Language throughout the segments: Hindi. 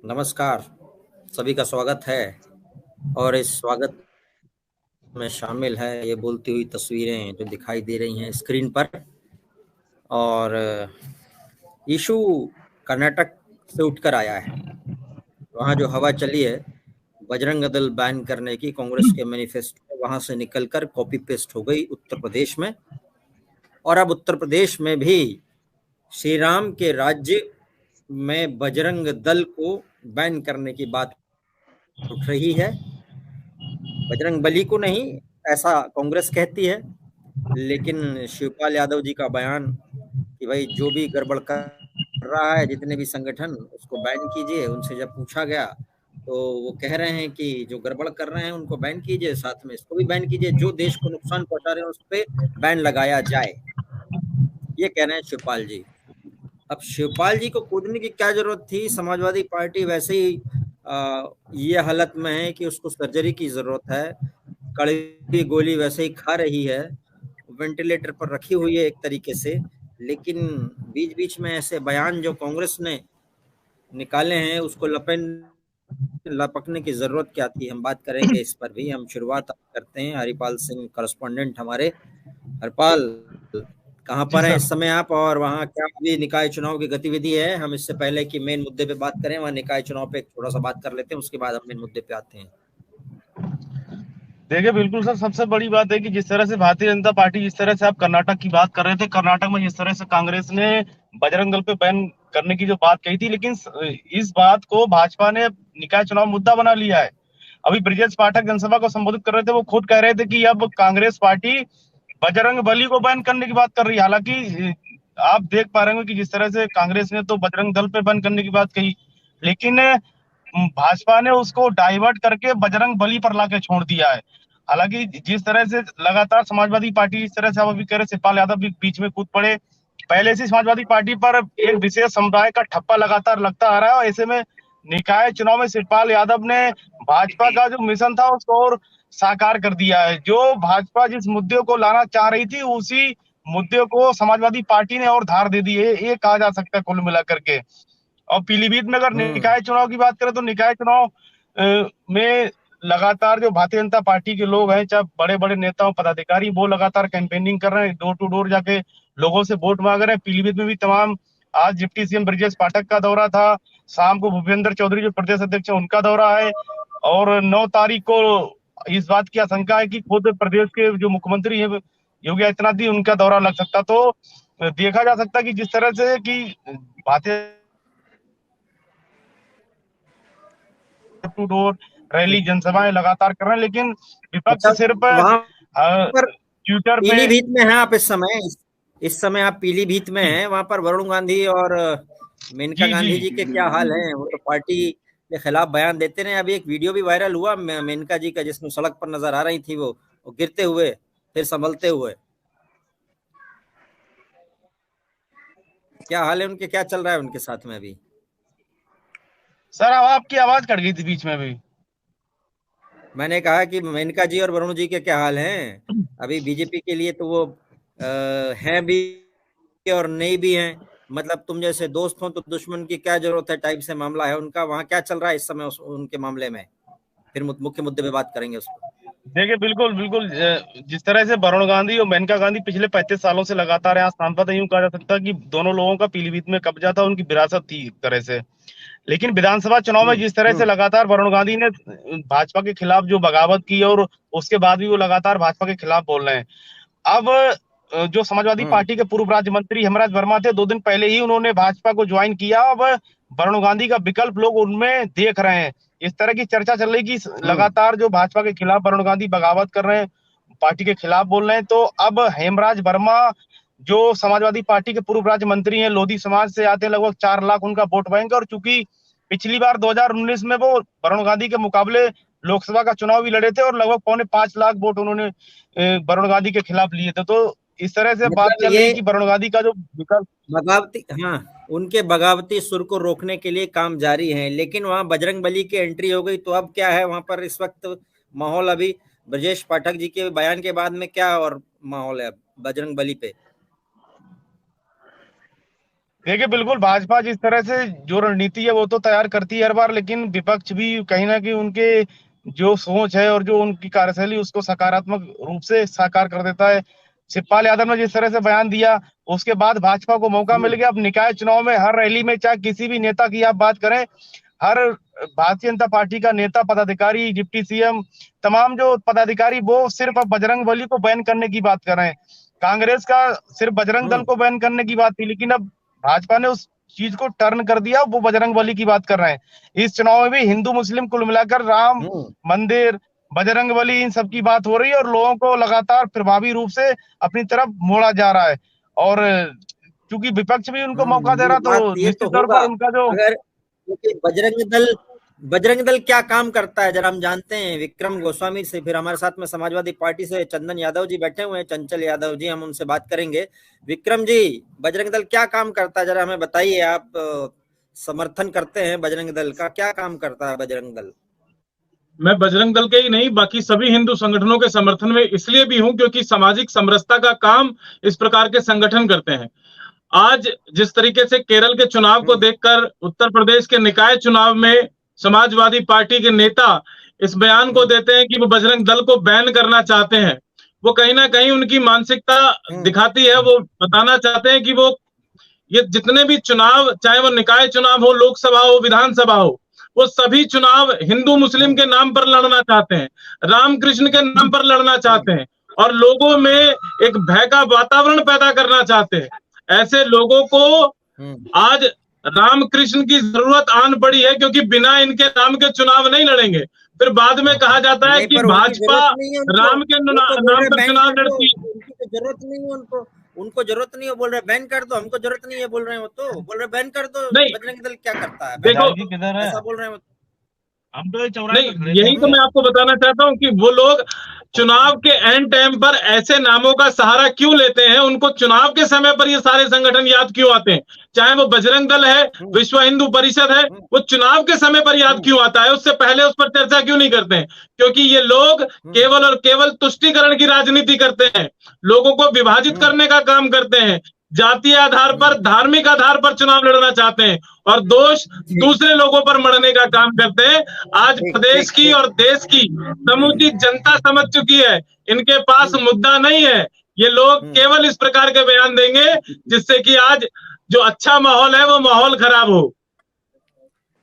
नमस्कार। सभी का स्वागत है और इस स्वागत में शामिल है ये बोलती हुई तस्वीरें जो दिखाई दे रही हैं स्क्रीन पर। और इशू कर्नाटक से उठकर आया है। वहाँ जो हवा चली है बजरंग दल बैन करने की, कांग्रेस के मैनिफेस्टो वहाँ से निकलकर कॉपी पेस्ट हो गई उत्तर प्रदेश में। और अब उत्तर प्रदेश में भी श्री राम के राज्य में बजरंग दल को बैन करने की बात उठ रही है। बजरंग बली को नहीं, ऐसा कांग्रेस कहती है, लेकिन शिवपाल यादव जी का बयान कि भाई जो भी गड़बड़ कर रहा है, जितने भी संगठन, उसको बैन कीजिए। उनसे जब पूछा गया तो वो कह रहे हैं कि जो गड़बड़ कर रहे हैं उनको बैन कीजिए, साथ में इसको भी बैन कीजिए, जो देश को नुकसान पहुंचा रहे हैं उस पर बैन लगाया जाए। ये कह रहे हैं शिवपाल जी। अब शिवपाल जी को कूदने की क्या जरूरत थी? समाजवादी पार्टी वैसे ही ये हालत में है कि उसको सर्जरी की जरूरत है। कड़वी गोली वैसे ही खा रही है, वेंटिलेटर पर रखी हुई है एक तरीके से। लेकिन बीच बीच में ऐसे बयान जो कांग्रेस ने निकाले हैं उसको लपकने की जरूरत क्या थी? हम बात करेंगे इस पर भी। हम शुरुआत करते हैं, हरिपाल सिंह करस्पॉन्डेंट हमारे। हरपाल, कहाँ जी पर हैं सर। इस समय आप, और वहाँ क्या अभी निकाय चुनाव की गतिविधि है? हम इससे पहले कि मेन मुद्दे पे बात करें, वहाँ निकाय चुनाव पे थोड़ा सा बात कर लेते हैं, उसके बाद हम मेन मुद्दे पे आते हैं। देखिए बिल्कुल सर, सबसे बड़ी बात है कि जिस तरह से भारतीय जनता पार्टी, जिस तरह से आप कर्नाटक की बात कर रहे थे, कर्नाटक में जिस तरह से कांग्रेस ने बजरंग दल पे बैन करने की जो बात कही थी, लेकिन इस बात को भाजपा ने निकाय चुनाव मुद्दा बना लिया है। अभी ब्रजेश पाठक जनसभा को संबोधित कर रहे थे, वो खुद कह रहे थे कि अब कांग्रेस पार्टी बजरंग बली को बैन करने की बात कर रही है। हालांकि आप देख पा रहे होंगे कि जिस तरह से कांग्रेस ने तो बजरंग दल पे बैन करने की बात कही, लेकिन भाजपा ने उसको डाइवर्ट करके बजरंग बली पर लाके छोड़ दिया है। हालांकि जिस तरह से लगातार समाजवादी पार्टी, इस तरह से आप अभी कह रहे, शिवपाल यादव भी बीच में कूद पड़े। पहले से समाजवादी पार्टी पर एक विशेष समुदाय का ठप्पा लगातार लगता आ रहा है, और ऐसे में निकाय चुनाव में शिवपाल यादव ने भाजपा का जो मिशन था उसको और साकार कर दिया है। जो भाजपा जिस मुद्दे को लाना चाह रही थी, उसी मुद्दे को समाजवादी पार्टी ने और धार दे दी है, ये कहा जा सकता है कुल मिलाकर के। और पीलीभीत में अगर हम्म। निकाय चुनाव की बात करें, तो निकाय चुनाव में लगातार जो भारतीय जनता पार्टी के लोग हैं, चाहे बड़े बड़े नेता पदाधिकारी, वो लगातार कैंपेनिंग कर रहे हैं, डोर टू डोर जाके लोगों से वोट मांग रहे हैं। पीलीभीत में भी तमाम, आज डिप्टी सीएम ब्रजेश पाठक का दौरा था, शाम को भूपेंद्र चौधरी जो प्रदेश अध्यक्ष है उनका दौरा है, और 9 तारीख को इस बात की आशंका है कि खुद प्रदेश के जो मुख्यमंत्री है योगी आदित्यनाथ जी, उनका दौरा लग सकता। तो देखा जा सकता है कि जिस तरह से कि भारतीय टू डोर रैली, जनसभाएं लगातार कर रहे हैं, लेकिन अच्छा, विपक्ष सिर्फ वहां पर ट्विटर पे। पीलीभीत में हैं आप इस समय? इस समय आप पीलीभीत में हैं, वहां पर वरुण गांधी और मेनका जी जी। गांधी जी के क्या हाल हैं? वो तो पार्टी के खिलाफ बयान देते रहे। अभी एक वीडियो भी वायरल हुआ मेनका जी का, जिसमें सड़क पर नजर आ रही थी वो गिरते हुए फिर संभलते हुए। क्या हाल है उनके? क्या चल रहा है उनके साथ में अभी? सर, अब आपकी आवाज कट गई थी बीच में भी। मैंने कहा कि मेनका जी और वरुण जी के क्या हाल हैं? अभी बीजेपी के लिए तो वो हैं भी और नहीं भी हैं। मतलब तुम जैसे दोस्त हो तो दुश्मन की क्या जरूरत है टाइप से मामला है उनका। वहां क्या चल रहा है इस समय उनके मामले में? फिर मुख्य मुद्दे पे बात करेंगे उस पर। देखिए बिल्कुल बिल्कुल, जिस तरह से वरुण गांधी और मेनका गांधी पिछले 35 सालों से लगातार यहाँ सांसद है, यूं कहा जा सकता है कि दोनों लोगों का पीलीभीत में कब्जा था, उनकी विरासत थी एक तरह से। लेकिन विधानसभा चुनाव में हम्म। जिस तरह से हम्म। लगातार वरुण गांधी ने भाजपा के खिलाफ जो बगावत की, और उसके बाद भी वो लगातार भाजपा के खिलाफ बोल रहे हैं। अब जो समाजवादी हम्म। पार्टी के पूर्व राज्य मंत्री हेमराज वर्मा थे, 2 दिन पहले ही उन्होंने भाजपा को ज्वाइन किया। अब वरुण गांधी का विकल्प लोग उनमें देख रहे हैं। इस तरह की चर्चा चल रही कि हम्म। लगातार जो भाजपा के खिलाफ वरुण गांधी बगावत कर रहे हैं, पार्टी के खिलाफ बोल रहे हैं, तो अब हेमराज वर्मा जो समाजवादी पार्टी के पूर्व राज्य मंत्री हैं, लोधी समाज से आते हैं, लगभग 4 लाख उनका वोट बैंक है। और चूंकि पिछली बार 2019 में वो वरुण गांधी के मुकाबले लोकसभा का चुनाव भी लड़े थे, और लगभग 4.25 लाख वोट उन्होंने वरुण गांधी के खिलाफ लिए थे। तो इस तरह से बात मतलब चल ये रही कि वरुण गांधी का जो विकल्प। बगावती, हाँ, उनके बगावती सुर को रोकने के लिए काम जारी है। लेकिन वहां बजरंग बली की एंट्री हो गई तो अब क्या है वहां पर इस वक्त माहौल? अभी ब्रजेश पाठक जी के बयान के बाद में क्या और माहौल है अब बजरंग बली पे? देखिए बिल्कुल भाजपा जिस तरह से जो रणनीति है वो तो तैयार करती है हर बार, लेकिन विपक्ष भी कहीं ना कहीं उनके जो सोच है और जो उनकी कार्यशैली उसको सकारात्मक रूप से साकार कर देता है। शिवपाल यादव ने जिस तरह से बयान दिया, उसके बाद भाजपा को मौका मिल गया। अब निकाय चुनाव में हर रैली में चाहे किसी भी नेता की आप बात करें, हर भारतीय जनता पार्टी का नेता, पदाधिकारी, डिप्टी सीएम, तमाम जो पदाधिकारी वो सिर्फ अब बजरंग बली को बैन करने की बात कर रहे हैं। कांग्रेस का सिर्फ बजरंग दल को बैन करने की बात थी, लेकिन अब भाजपा ने उस चीज को टर्न कर दिया, वो बजरंग बली की बात कर रहे हैं। इस चुनाव में भी हिंदू मुस्लिम कुल मिलाकर राम मंदिर, बजरंग बली, इन सब की बात हो रही है और लोगों को लगातार प्रभावी रूप से अपनी तरफ मोड़ा जा रहा है। और क्योंकि विपक्ष भी उनको मौका दे रहा, बात तो ये तो निश्चित तौर होगा। पर उनका जो अगर क्योंकि बजरंग दल क्या काम करता है जरा हम जानते हैं। विक्रम गोस्वामी से, फिर हमारे साथ में समाजवादी पार्टी से चंदन यादव जी बैठे हुए हैं, चंचल यादव जी, हम उनसे बात करेंगे। विक्रम जी, बजरंग दल क्या काम करता है जरा हमें बताइए। आप समर्थन करते हैं बजरंग दल का, क्या काम करता है बजरंग दल? मैं बजरंग दल के ही नहीं, बाकी सभी हिंदू संगठनों के समर्थन में इसलिए भी हूं क्योंकि सामाजिक समरसता का काम इस प्रकार के संगठन करते हैं। आज जिस तरीके से केरल के चुनाव को देखकर उत्तर प्रदेश के निकाय चुनाव में समाजवादी पार्टी के नेता इस बयान को देते हैं कि वो बजरंग दल को बैन करना चाहते हैं, वो कहीं ना कहीं उनकी मानसिकता दिखाती है। वो बताना चाहते हैं कि वो ये जितने भी चुनाव, चाहे वो निकाय चुनाव हो, लोकसभा हो, विधानसभा हो, वो सभी चुनाव हिंदू मुस्लिम के नाम पर लड़ना चाहते हैं, रामकृष्ण के नाम पर लड़ना चाहते हैं और लोगों में एक भय का वातावरण पैदा करना चाहते हैं। ऐसे लोगों को आज रामकृष्ण की जरूरत आन पड़ी है, क्योंकि बिना इनके नाम के चुनाव नहीं लड़ेंगे। फिर बाद में कहा जाता है कि भाजपा राम के नाम पर चुनाव लड़ती है। उनकी जरूरत नहीं है, उनको जरूरत नहीं है, बोल रहे बैन कर दो, हमको जरूरत नहीं है बोल रहे हैं। वो तो बोल रहे बैन कर दो। नहीं, बजरंग दल क्या करता है? देखो किधर है, ऐसा बोल रहे हैं। हम तो नहीं, यही तो मैं आपको बताना चाहता हूं कि वो लोग चुनाव के एंड टाइम पर ऐसे नामों का सहारा क्यों लेते हैं। उनको चुनाव के समय पर ये सारे संगठन याद क्यों आते हैं? चाहे वो बजरंग दल है, विश्व हिंदू परिषद है, वो चुनाव के समय पर याद क्यों आता है? उससे पहले उस पर चर्चा क्यों नहीं करते हैं? क्योंकि ये लोग केवल और केवल तुष्टीकरण की राजनीति करते हैं, लोगों को विभाजित करने का काम करते हैं, जातीय आधार पर, धार्मिक आधार पर चुनाव लड़ना चाहते हैं और दोष दूसरे लोगों पर मढ़ने का काम करते हैं। आज प्रदेश की और देश की समूची जनता समझ चुकी है, इनके पास मुद्दा नहीं है। ये लोग केवल इस प्रकार के बयान देंगे जिससे कि आज जो अच्छा माहौल है वो माहौल खराब हो।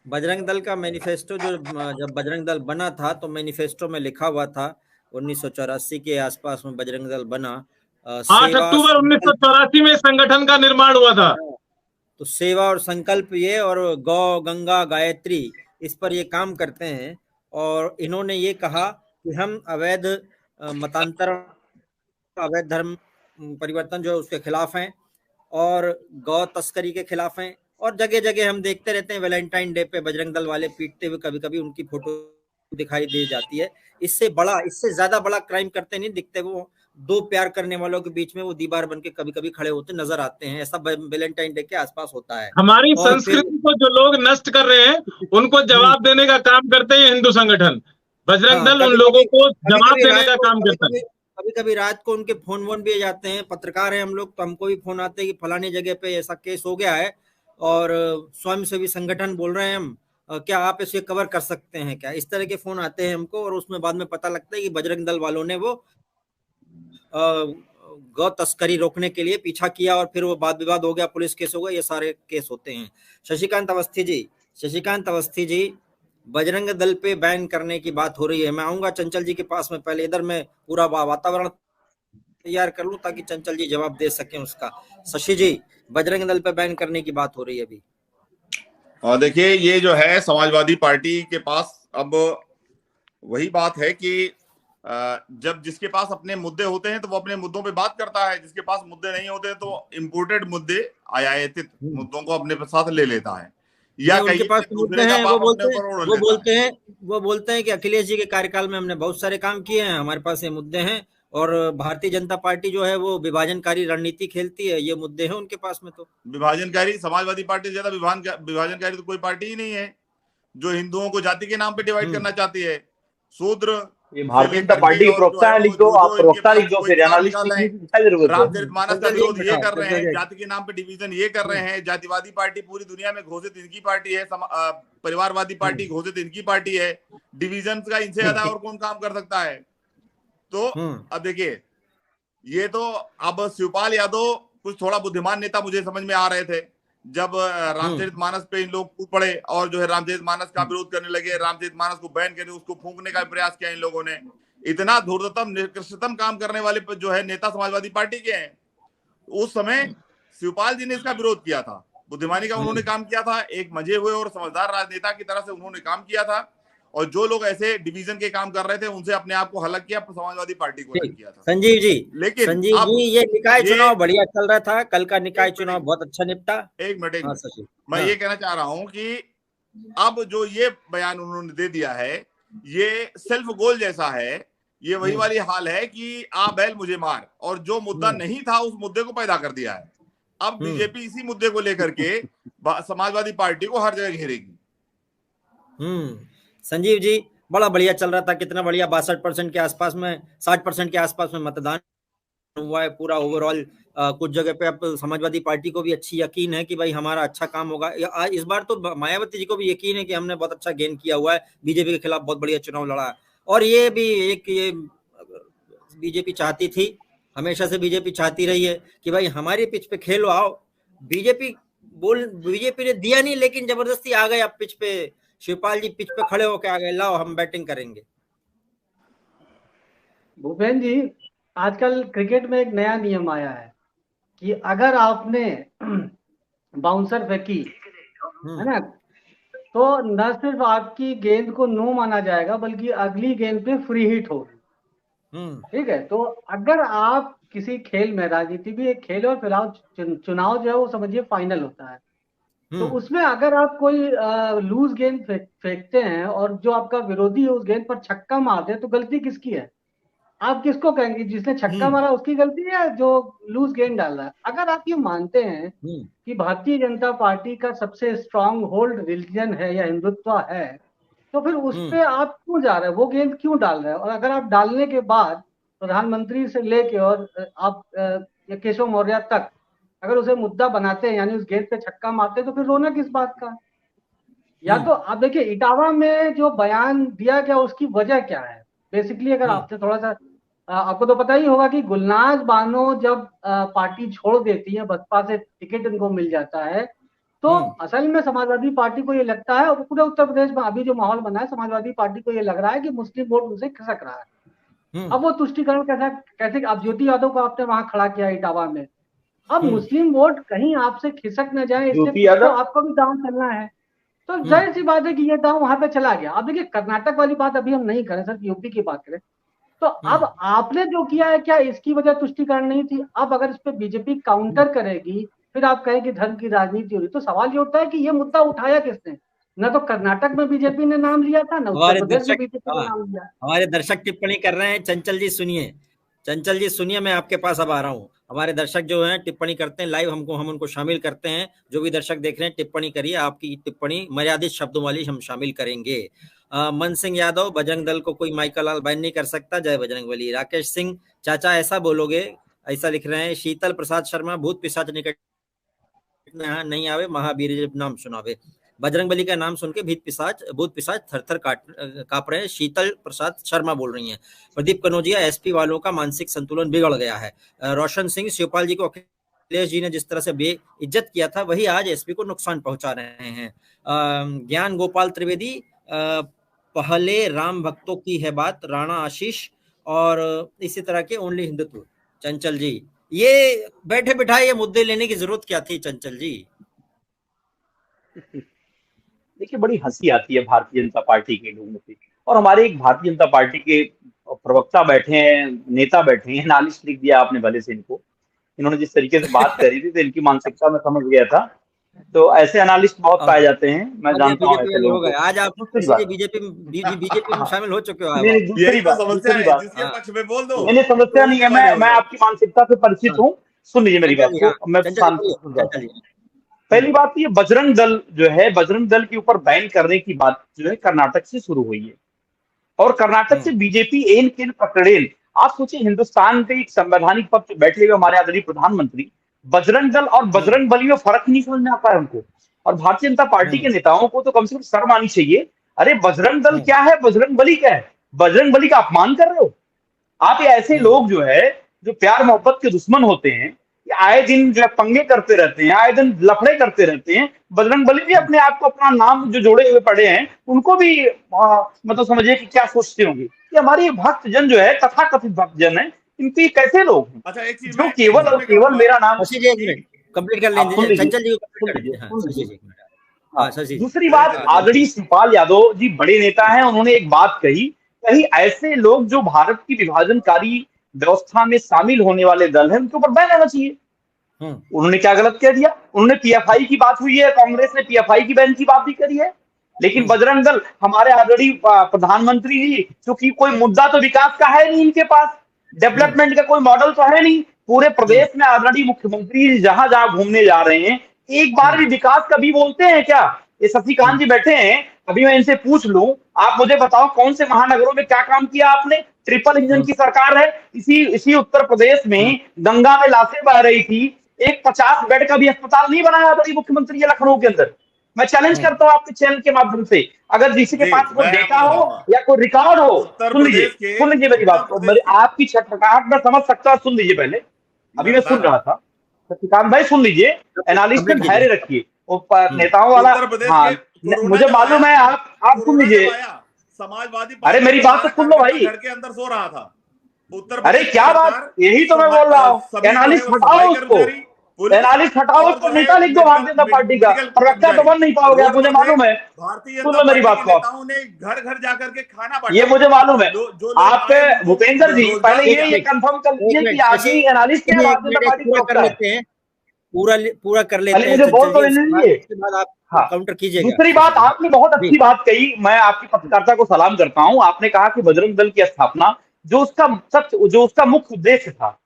बजरंग दल का मैनिफेस्टो जब बजरंग दल बना था तो मैनिफेस्टो में लिखा हुआ था 1984 के आसपास में बजरंग दल बना। 8 अक्टूबर 1984 में संगठन का निर्माण हुआ था। तो सेवा और संकल्प ये और गौ गंगा गायत्री इस पर ये काम करते हैं। और इन्होंने ये कहा कि हम अवैध मतांतरण, अवैध धर्म परिवर्तन जो उसके खिलाफ हैं और गौ तस्करी के खिलाफ हैं। और जगह जगह हम देखते रहते हैं वैलेंटाइन डे पे बजरंग दल वाले पीटते हुए कभी कभी उनकी फोटो दिखाई दे जाती है। इससे ज्यादा बड़ा क्राइम करते नहीं दिखते। वो दो प्यार करने वालों के बीच में वो दीवार बन के कभी कभी खड़े होते नजर आते हैं। ऐसा वैलेंटाइन डे के आसपास होता है। हमारी संस्कृति को जो लोग नष्ट कर रहे हैं उनको जवाब देने का काम करते हैं हिंदू संगठन। बजरंग दल उन लोगों को जवाब देने का काम करता है। कभी कभी रात को उनके फोन वोन भी जाते हैं, पत्रकार हैं हम लोग तो हमको भी फोन आते हैं कि फलानी जगह पे ऐसा केस हो गया है और स्वयंसेवी संगठन बोल रहे हैं हम, क्या आप इसे कवर कर सकते हैं क्या? इस तरह के फोन आते हैं हमको और उसमें बाद में पता लगता है कि बजरंग दल वालों ने वो गौ तस्करी रोकने के लिए पीछा किया और फिर वो वाद विवाद हो गया, पुलिस केस हो गया। ये सारे केस होते हैं। शशिकांत अवस्थी जी, बजरंग दल पे बैन करने की बात हो रही है। मैं आऊंगा चंचल जी के पास में, पहले इधर मैं पूरा वातावरण तैयार कर लूं ताकि चंचल जी जवाब दे सकें उसका। शशि जी, बजरंग दल पे बैन करने की बात हो रही है अभी। देखिए, ये जो है समाजवादी पार्टी के पास अब वही बात है कि जब जिसके पास अपने मुद्दे होते हैं तो वो अपने मुद्दों पे बात करता है, जिसके पास मुद्दे नहीं होते तो इम्पोर्टेड मुद्दे, आयातित मुद्दों को अपने साथ ले लेता है। या उनके पास मुद्दे हैं, वो बोलते हैं कि अखिलेश जी के कार्यकाल में हमने बहुत सारे काम किए हैं, हमारे पास ये मुद्दे हैं। और भारतीय जनता पार्टी जो है वो विभाजनकारी रणनीति खेलती है, ये मुद्दे हैं उनके पास में। तो विभाजनकारी, समाजवादी पार्टी से ज्यादा विभाजनकारी तो कोई पार्टी ही नहीं है जो हिंदुओं को जाति के नाम पे डिवाइड करना चाहती है। शूद्र ये भारतीय जनता पार्टी के प्रवक्ता है, लिख दो आप, प्रवक्ता लिख दो, फिर एनालिस्ट लिखने की क्या जरूरत है? रामचरितमानस का विरोध ये कर रहे हैं, जाति के नाम पे डिवीजन ये कर रहे हैं, जातिवादी पार्टी पूरी दुनिया में घोषित इनकी पार्टी है, परिवारवादी पार्टी घोषित इनकी पार्टी है, डिवीजन का इनसे ज्यादा और कौन काम कर सकता है? तो अब देखिए, ये तो अब शिवपाल यादव कुछ थोड़ा बुद्धिमान नेता मुझे समझ में आ रहे थे जब रामचरितमानस पे इन लोग कूद पड़े और जो है रामचरितमानस का विरोध करने लगे, रामचरितमानस को बैन करने, उसको फूंकने का प्रयास किया इन लोगों ने। इतना धूर्ततम निकृष्टतम काम करने वाले जो है नेता समाजवादी पार्टी के हैं। उस समय शिवपाल जी ने इसका विरोध किया था, बुद्धिमानी का उन्होंने काम किया था, एक मजे हुए और समझदार राजनेता की तरह से उन्होंने काम किया था, और जो लोग ऐसे डिवीजन के काम कर रहे थे उनसे अपने आप को अलग किया, समाजवादी पार्टी को अलग किया था। संजीव जी, लेकिन संजीव जी, ये निकाय चुनाव बढ़िया चल रहा था, कल का निकाय चुनाव बहुत अच्छा निपटा। एक मिनट मैं ये कहना चाह रहा हूं कि अब जो ये बयान उन्होंने दे दिया है, ये सेल्फ गोल जैसा है, ये वही वाली हाल है कि आ बैल मुझे मार, और जो मुद्दा नहीं था उस मुद्दे को पैदा कर दिया है। अब बीजेपी इसी मुद्दे को लेकर के समाजवादी पार्टी को हर जगह घेरेगी। संजीव जी, बड़ा बढ़िया चल रहा था, कितना बढ़िया, 62% के आसपास में, 60% के आसपास में मतदान हुआ है पूरा ओवरऑल। कुछ जगह पे अब समाजवादी पार्टी को भी अच्छी यकीन है कि भाई हमारा अच्छा काम होगा। इस बार तो मायावती जी को भी यकीन है कि हमने बहुत अच्छा गेन किया हुआ है, बीजेपी के खिलाफ बहुत बढ़िया चुनाव लड़ा है। और ये भी एक ये बीजेपी चाहती थी, हमेशा से बीजेपी चाहती रही है कि भाई हमारी पिच पे खेलो, आओ। बीजेपी ने दिया नहीं, लेकिन जबरदस्ती आ गए अब पिच पे। शिवपाल जी पिच पे खड़े होकर आ गए, लाओ हम बैटिंग करेंगे। भूपेन जी, आजकल क्रिकेट में एक नया नियम आया है कि अगर आपने बाउंसर फेंकी है ना, तो न सिर्फ आपकी गेंद को नो माना जाएगा, बल्कि अगली गेंद पे फ्री हिट होगी। ठीक है, तो अगर आप किसी खेल में, राजनीति भी एक खेल और फिलहाल चुनाव जो है वो समझिए फाइनल होता है, तो उसमें अगर आप कोई लूज गेंद फेंकते हैं और जो आपका विरोधी है उस गेंद पर छक्का मारते हैं, तो गलती किसकी है? आप किसको कहेंगे, जिसने छक्का मारा उसकी गलती है, जो लूज गेंद डाल रहा है? अगर आप ये मानते हैं कि भारतीय जनता पार्टी का सबसे स्ट्रांग होल्ड रिलीजन है या हिंदुत्व है, तो फिर उस पे आप क्यों जा रहे हैं, वो गेंद क्यों डाल रहे हैं? और अगर आप डालने के बाद प्रधानमंत्री से लेके और आप केशव मौर्य तक अगर उसे मुद्दा बनाते हैं, यानी उस गेंद पे छक्का मारते हैं, तो फिर रोना किस बात का? या तो आप देखिए इटावा में जो बयान दिया गया उसकी वजह क्या है बेसिकली। अगर आपसे थोड़ा सा, आपको तो पता ही होगा कि गुलनाज बानो जब पार्टी छोड़ देती है, बसपा से टिकट उनको मिल जाता है, तो असल में समाजवादी पार्टी को ये लगता है, और पूरे उत्तर प्रदेश में अभी जो माहौल बना है, समाजवादी पार्टी को ये लग रहा है कि मुस्लिम वोट उनसे खिसक रहा है। अब वो तुष्टिकरण कैसे, अब ज्योति यादव को आपने वहां खड़ा किया इटावा में, अब मुस्लिम वोट कहीं आपसे खिसक न जाए, इसलिए तो आपको भी दांव चलना है। तो जाहिर सी बात है कि ये दांव वहां पे चला गया। अब देखिए कर्नाटक वाली बात अभी हम नहीं करें, सिर्फ यूपी की बात करें, तो अब आपने जो किया है, क्या इसकी वजह तुष्टिकरण नहीं थी? अब अगर इस पे बीजेपी काउंटर करेगी, फिर आप कहें कि धर्म की राजनीति हो रही, तो सवाल ये उठता है कि ये मुद्दा उठाया किसने? न तो कर्नाटक में बीजेपी ने नाम लिया था, न उत्तर प्रदेश में बीजेपी ने नाम लिया। हमारे दर्शक टिप्पणी कर रहे हैं, चंचल जी सुनिए, चंचल जी सुनिए, मैं आपके पास अब आ रहा हूँ। हमारे दर्शक जो हैं टिप्पणी करते हैं लाइव, हम उनको शामिल करते हैं। जो भी दर्शक देख रहे हैं टिप्पणी करिए, आपकी टिप्पणी मर्यादित शब्दों वाली हम शामिल करेंगे। मन सिंह यादव, बजरंग दल को कोई माइकल लाल बैन नहीं कर सकता, जय बजरंग बली। राकेश सिंह, चाचा ऐसा बोलोगे, ऐसा लिख रहे हैं। शीतल प्रसाद शर्मा, भूत पिशाच निकट नहीं आवे, महावीर नाम सुनावे। बजरंग बली का नाम सुन के भूत पिशाच थर-थर कांप रहे हैं, शीतल प्रसाद शर्मा बोल रही हैं। प्रदीप कनौजिया, एसपी वालों का मानसिक संतुलन बिगड़ गया है। रोशन सिंह, शिवपाल जी को अखिलेश जी ने जिस तरह से बेइज्जत किया था, वही आज एसपी को नुकसान पहुंचा रहे हैं। ज्ञान गोपाल त्रिवेदी, पहले राम भक्तों की है बात, राणा आशीष, और इसी तरह के ओनली हिंदुत्व। चंचल जी, ये बैठे बिठाए ये मुद्दे लेने की जरूरत क्या थी चंचल जी? देखिए बड़ी हंसी आती है भारतीय जनता पार्टी के लोगों पे, और हमारे एक भारतीय जनता पार्टी के प्रवक्ता बैठे हैं, नेता बैठे हैं, एनालिस्ट लिख दिया आपने भले से इनको। इन्होंने जिस तरीके से बात करी थी तो इनकी मानसिकता में समझ गया था। तो ऐसे एनालिस्ट बहुत पाए जाते हैं, मैं जानता हूँ ऐसे लोगों को। आज आप बीजेपी में शामिल हो चुके हो। दूसरी बात, बोल दो। नहीं समस्या नहीं है, मैं आपकी मानसिकता से परिचित हूँ। सुन लीजिए मेरी बात को, मैं पहली बात ये बजरंग दल जो है, बजरंग दल के ऊपर बैन करने की बात जो है कर्नाटक से शुरू हुई है। और कर्नाटक से बीजेपी एन केन पकड़ेल। आप सोचिए, हिंदुस्तान के एक संवैधानिक पद पे बैठे हुए हमारे आदरणीय प्रधानमंत्री बजरंग दल और बजरंग बली में फर्क नहीं समझ में आता है उनको। और भारतीय जनता पार्टी के नेताओं को तो कम से कम शर्म आनी चाहिए। अरे बजरंग दल क्या है, बजरंग बली क्या है? बजरंग बली का अपमान कर रहे हो आप। ये ऐसे लोग जो है जो प्यार मोहब्बत के दुश्मन होते हैं, ये आए दिन जो है पंगे करते रहते हैं, आए दिन लफड़े करते रहते हैं। बजरंग बली भी अपने आप को, अपना नाम जो जोड़े हुए पड़े हैं, उनको भी मतलब समझिए कि क्या सोचते होंगे कि हमारी भक्तजन जो है, तथाकथित भक्तजन है, इनके कैसे लोग हैं। अच्छा, एक चीज जो केवल और केवल मेरा नाम कंप्लीट कर लेंगे, चंचल जी दूसरी बात, आदरणीय शिवपाल यादव जी बड़े नेता हैं, उन्होंने एक बात कही ऐसे लोग जो भारत की विभाजनकारी व्यवस्था में शामिल होने वाले दल हैं, उनके ऊपर बैन आना चाहिए। उन्होंने क्या गलत कह दिया? उन्होंने पीएफआई की बात हुई है, कांग्रेस ने पीएफआई की बैन की बात भी करी है, लेकिन बजरंग दल, हमारे आदरणीय प्रधानमंत्री जी, क्योंकि कोई मुद्दा तो विकास का है नहीं इनके पास, डेवलपमेंट का कोई मॉडल तो है नहीं। पूरे प्रदेश में आदरणीय मुख्यमंत्री जहां जहां घूमने जा रहे हैं, एक बार भी विकास कभी बोलते हैं क्या? ये शशिकांत जी बैठे हैं, अभी मैं इनसे पूछ लूं, आप मुझे बताओ कौन से महानगरों में क्या काम किया आपने? ट्रिपल इंजन की सरकार है, इसी उत्तर प्रदेश में गंगा में लाशें बह रही थी, एक 50 बेड का भी अस्पताल नहीं बनाया आदरणीय मुख्यमंत्री जी लखनऊ के अंदर। मैं चैलेंज करता हूं आपके चैनल के माध्यम से, अगर किसी के पास कोई डेटा हो या कोई रिकॉर्ड हो, सुन लीजिए मेरी बात को। आपकी छटपटाहट मैं समझ सकता हूं, सुन लीजिए पहले, अभी मैं सुन रहा था। शशिकांत भाई सुन लीजिए, एनालिस्ट में धैर्य रखिए, नेताओं वाला। हाँ, मुझे मालूम है, आप सुन लीजिए। समाजवादी, अरे मेरी बात तो सुन लो भाई। घर के अंदर सो रहा था उत्तर। अरे क्या बात, यही तो मैं बोल रहा हूँ। एनालिस्ट हटाओ उसको, एनालिस्ट हटाओ उसको, नेता लिख दो भारतीय जनता पार्टी का, प्रवक्ता तो बन नहीं पाओगे आप, मुझे मालूम है। सुन लो मेरी बात को, घर घर जाकर के खाना बांटा, ये मुझे मालूम है। आप भूपेंद्र जी पहले ये कंफर्म कर लीजिए कि आप ही एनालिस्ट हैं, भारतीय जनता पार्टी पूरा कर लेते हैं, पूरा कर लेते हैं। मुझे बोल तो लेने दीजिए, काउंटर कीजिएगा। दूसरी बात, आपने बहुत अच्छी बात कही, मैं आपकी पत्रकारिता को सलाम करता हूं। आपने कहा कि बजरंग दल की स्थापना जो उसका मुख्य उद्देश्य था,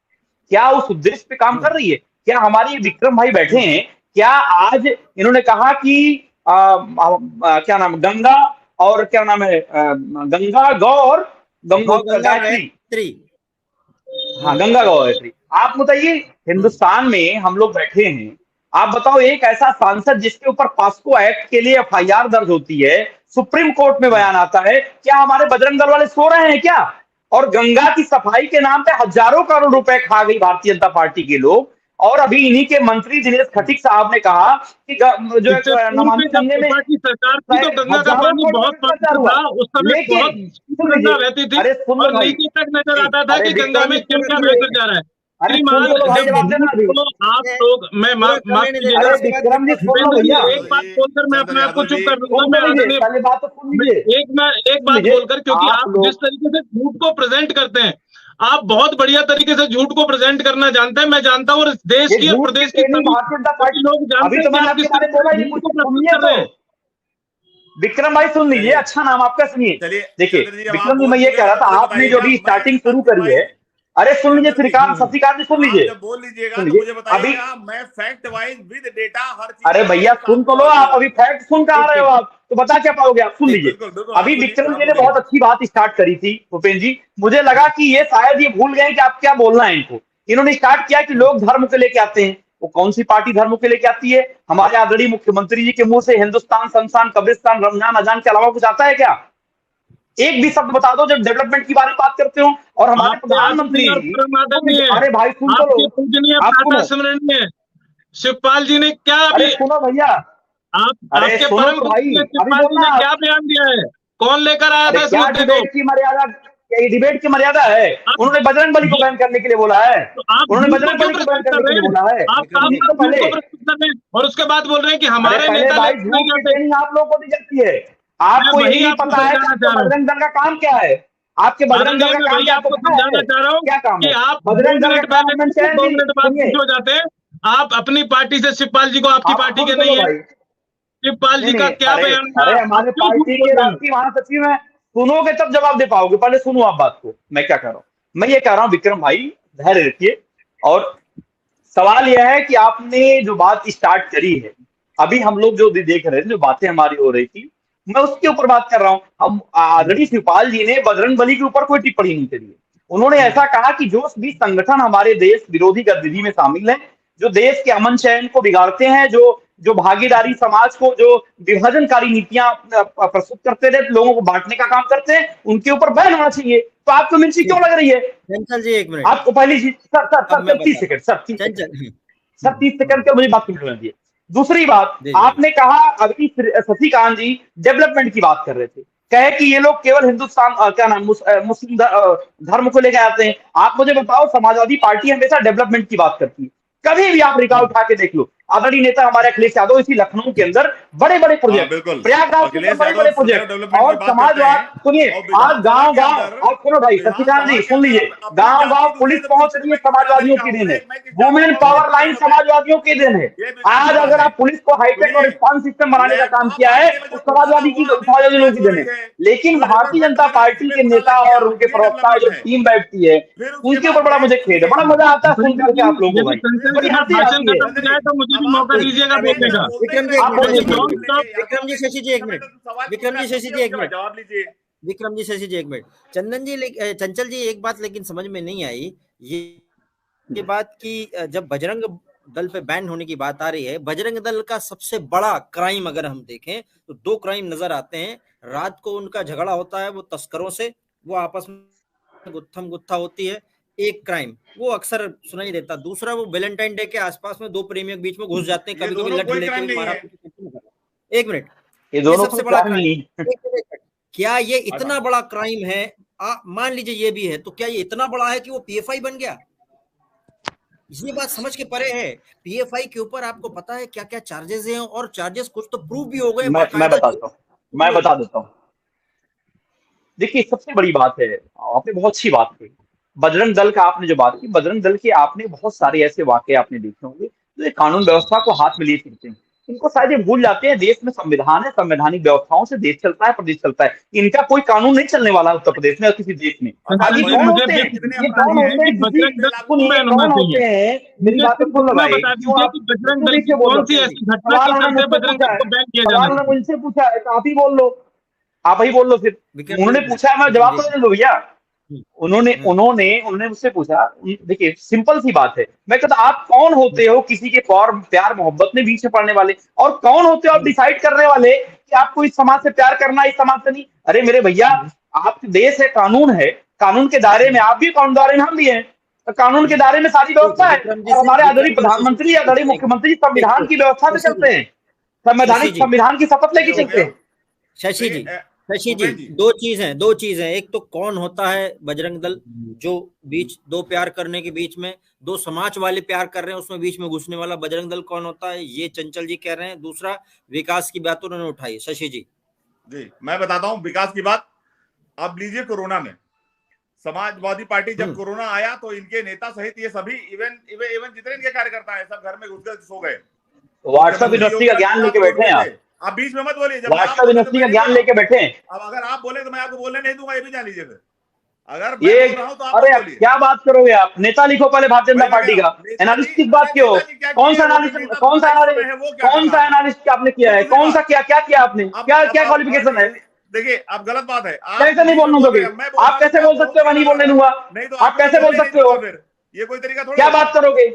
क्या उस उद्देश्य पे काम कर रही है? क्या हमारे ये विक्रम भाई बैठे हैं, क्या आज इन्होंने कहा कि क्या नाम, गंगा और क्या नाम है, गंगा गौ गायत्री, हाँ गंगा गौ गायत्री। आप बताइए, हिंदुस्तान में हम लोग बैठे हैं, आप बताओ एक ऐसा सांसद जिसके ऊपर पॉस्को एक्ट के लिए एफआईआर दर्ज होती है, सुप्रीम कोर्ट में बयान आता है, क्या हमारे बजरंग दल वाले सो रहे हैं क्या? और गंगा की सफाई के नाम पे हजारों करोड़ रुपए खा गई भारतीय जनता पार्टी के लोग। और अभी इन्हीं के मंत्री दिनेश खटीक साहब ने कहा कि जो नमामि गंगे में सरकार की तो गंगा का पानी बहुत पवित्र था, उस समय बहुत गंगा रहती थी और नीचे तक नजर आता था कि गंगा में क्या क्या बहकर जा रहा है। श्रीमान, आप लोग, मैं माफ कीजिएगा, एक बात बोलकर मैं अपने आप को चुप कर लूंगा। एक बात बोलकर, क्योंकि आप जिस तरीके से झूठ को प्रेजेंट करते हैं, आप बहुत बढ़िया तरीके से झूठ को प्रेजेंट करना जानते हैं। मैं जानता हूँ, और देश की और प्रदेश की लोग जानते हैं कि आप किस तरीके से झूठ को प्रस्तुत कर रहे हैं। विक्रम भाई सुन लीजिए, अच्छा नाम आपका, सुनिए। देखिए विक्रम जी, मैं ये कह रहा था, आपने जो अभी स्टार्टिंग शुरू करी है, अरे सुन लीजिए शशिकांत जी, सुन लीजिए, बोल लीजिएगा तो मुझे बताइएगा, मैं फैक्ट वाइज विद डेटा हर चीज। अरे भैया सुन तो लो, आप अभी फैक्ट सुन के आ रहे हो, आप तो बता क्या पाओगे आप? सुन लीजिए, अभी विक्रम जी ने बहुत अच्छी बात स्टार्ट करी थी भूपेंद्र जी, मुझे लगा कि ये शायद ये भूल गए कि आप क्या बोलना है इनको। इन्होंने स्टार्ट किया कि लोग धर्म के लेके आते हैं, वो कौन सी पार्टी धर्म के लेके आती है? हमारे आदरणीय मुख्यमंत्री जी के मुंह से हिंदुस्तान, शमशान, कब्रिस्तान, रमजान, अजान के अलावा कुछ आता है क्या? एक भी शब्द बता दो जब डेवलपमेंट की बारे में बात करते हो। और हमारे प्रधानमंत्री, अरे भाई सुन तो लो, शिवपाल जी ने क्या, अरे सुनो भैया, आपके परम शिवपाल जी ने क्या बयान दिया है? कौन लेकर आया था? क्या डिबेट की मर्यादा, डिबेट की मर्यादा है? उन्होंने बजरंग बली को बैन करने के लिए बोला है, उन्होंने बजरंग बली को बैन करने के लिए बोला है। और उसके बाद बोल रहे हैं कि हमारे नेता, आप लोगों को दी जाती है, आपको यही पता है बजरंग दल का काम क्या है? आपके बजरंग दल का काम क्या? आपको समझाना चाह रहा हूँ क्या काम कि है? आप बजरंग दल का हो जाते हैं, आप अपनी पार्टी से शिवपाल जी को आपकी पार्टी के नहीं है। शिवपाल जी का क्या बयान था? अरे हमारे पार्टी के राष्ट्रीय महासचिव हैं, सुनोगे तब जवाब दे पाओगे, पहले सुनो आप बात को। मैं क्या कह रहा हूँ, मैं ये कह रहा हूँ विक्रम भाई धैर्य रखिए। और सवाल यह है कि आपने जो बात स्टार्ट करी है, अभी हम लोग जो देख रहे थे, जो बातें हमारी हो रही थी, मैं उसके ऊपर बात कर रहा हूँ। हम आदरणीय शिवपाल जी ने बजरंगबली के ऊपर कोई टिप्पणी नहीं करी है। उन्होंने ऐसा कहा कि जो भी संगठन हमारे देश विरोधी गतिविधि में शामिल है, जो देश के अमन चैन को बिगाड़ते हैं, जो भागीदारी समाज को, जो विभाजनकारी नीतियां प्रस्तुत करते रहे, लोगों को बांटने का काम करते हैं, उनके ऊपर बैन होना चाहिए। तो आपको मिर्ची क्यों लग रही है? चंचल जी एक मिनट, आपको पहली चीज सर 30 सेकंड सर 30 सेकंड के मुझे बात करने दीजिए। दूसरी बात, आपने कहा अभी शशिकांत जी डेवलपमेंट की बात कर रहे थे, कहे कि ये लोग केवल हिंदुस्तान क्या नाम मुस्लिम धर्म को लेकर आते हैं। आप मुझे बताओ, समाजवादी पार्टी हमेशा डेवलपमेंट की बात करती है। कभी भी आप रिकॉर्ड उठा के देख लो, आदरणीय नेता हमारे अखिलेश यादव इसी लखनऊ के अंदर बड़े बड़े प्रोजेक्ट, प्रयागराज के अंदर बड़े बड़े प्रोजेक्ट, और समाजवाद सुनिए, आज गांव गांव, और सुनो भाई शशिकांत जी सुन लीजिए, गांव गांव पुलिस पहुंच रही है, समाजवादियों की देन है। वुमेन पावर लाइन समाजवादियों की देन है। आज अगर आप पुलिस को हाईटेक और रिस्पॉन्स सिस्टम बनाने का काम किया है, तो समाजवादियों की देन है। लेकिन भारतीय जनता पार्टी के नेता और उनके प्रवक्ता जो टीम बैठती है, उनके ऊपर बड़ा मुझे खेद है, बड़ा मजा आता है सुन करके आप लोगों को भाई, बड़ी हंसी आती है। तो मुझे भी मौका दीजिएगा बोलने का। विक्रम जी शशि जी एक मिनट, विक्रम जी शशि जी एक मिनट, जवाब लीजिए। विक्रम जी शशि जी एक मिनट। चंदन जी चंचल जी एक बात लेकिन समझ में नहीं आई ये बात कि जब बजरंग दल पे बैन होने की बात आ रही है, बजरंग दल का सबसे बड़ा क्राइम अगर हम देखें तो 2 क्राइम नजर आते हैं। रात को उनका झगड़ा होता है वो तस्करों से, वो आपस में गुत्थम गुत्था होती है, एक क्राइम वो अक्सर सुनाई देता। दूसरा वो वैलेंटाइन डे के आसपास में 2 प्रेमियों के बीच में घुस जाते हैं, कभी-कभी लड़ लेते हैं, मारा। एक मिनट, ये दोनों सबसे बड़ा क्राइम, क्या ये इतना बड़ा क्राइम है? मान लीजिए ये भी है, तो क्या ये इतना बड़ा है कि वो पीएफआई बन गया? ये बात समझ के परे है। पीएफआई के ऊपर आपको पता है क्या क्या चार्जेस हैं, और चार्जेस कुछ तो प्रूव भी हो गए। मैं बता देता हूँ। देखिए सबसे बड़ी बात है, आपने बहुत अच्छी बात कही, बजरंग दल का आपने जो बात की, बजरंग दल के आपने बहुत सारे ऐसे वाकये आपने देखे होंगे जो ये कानून व्यवस्था को हाथ में लिए फिरते हैं। इनको शायद ये भूल जाते हैं देश में संविधान है, संवैधानिक व्यवस्थाओं से देश चलता है, प्रदेश चलता है। इनका कोई कानून नहीं चलने वाला उत्तर प्रदेश में और किसी देश में। आगे कौन होते हैं? ये कौन होते हैं? कौन होते हैं? मेरी बात सुन लो भाई, उन्होंने मुझसे पूछा, आप ही बोल लो, आप ही बोल लो फिर। उन्होंने पूछा, मैं जवाब तो दे दो भैया। उन्होंने मुझसे पूछा, देखिए सिंपल सी बात है, मैं कहता आप कौन होते हो किसी के प्यार मोहब्बत में बीच में पड़ने वाले, और कौन होते हो आप डिसाइड करने वाले कि आपको इस समाज से प्यार करना है, इस समाज से नहीं। अरे मेरे भैया, आप देश है, कानून के दायरे में आप भी, कानून दायरे में हम भी हैं, तो कानून के दायरे में सारी व्यवस्था है। हमारे आदरणीय प्रधानमंत्री, आदरणीय मुख्यमंत्री संविधान की व्यवस्था से चलते हैं, संविधान की शपथ लेके चलते हैं। शशि जी दो चीज है, एक तो कौन होता है बजरंग दल जो बीच 2 प्यार करने के बीच में 2 समाज वाले प्यार कर रहे हैं, उसमें बीच में घुसने वाला बजरंग दल कौन होता है, ये चंचल जी कह रहे हैं। दूसरा विकास की बात उन्होंने उठाई। शशि जी मैं बताता हूँ विकास की बात। अब लीजिए, कोरोना में समाजवादी पार्टी जब कोरोना आया तो इनके नेता सहित ये सभी इवन जितने इनके कार्यकर्ता है सब घर में घुस सो गए। व्हाट्सएप यूनिवर्सिटी का ज्ञान लेके बैठे हैं आप बीच में मत बोलिए। व्हाट्सएप यूनिवर्सिटी का ज्ञान लेके बैठे हैं। अब अगर आप बोले तो मैं आपको बोलने नहीं दूंगा, ये भी जान लीजिए। फिर अगर ये मैं बोल रहा हूं तो आप अरे क्या बात करोगे आप? नेता लिखो पहले भारतीय जनता पार्टी का। एनालिस्ट किस बात के हो? कौन सा एनालिस्ट आपने किया है? कौन सा क्या किया आपने? क्या क्वालिफिकेशन है? देखिए आप गलत बात है, कैसे नहीं बोलने दोगे? आप कैसे बोल सकते हो मैं नहीं बोलने दूंगा? आप कैसे बोल सकते हो? ये कोई तरीका थोड़ा। क्या बात करोगे?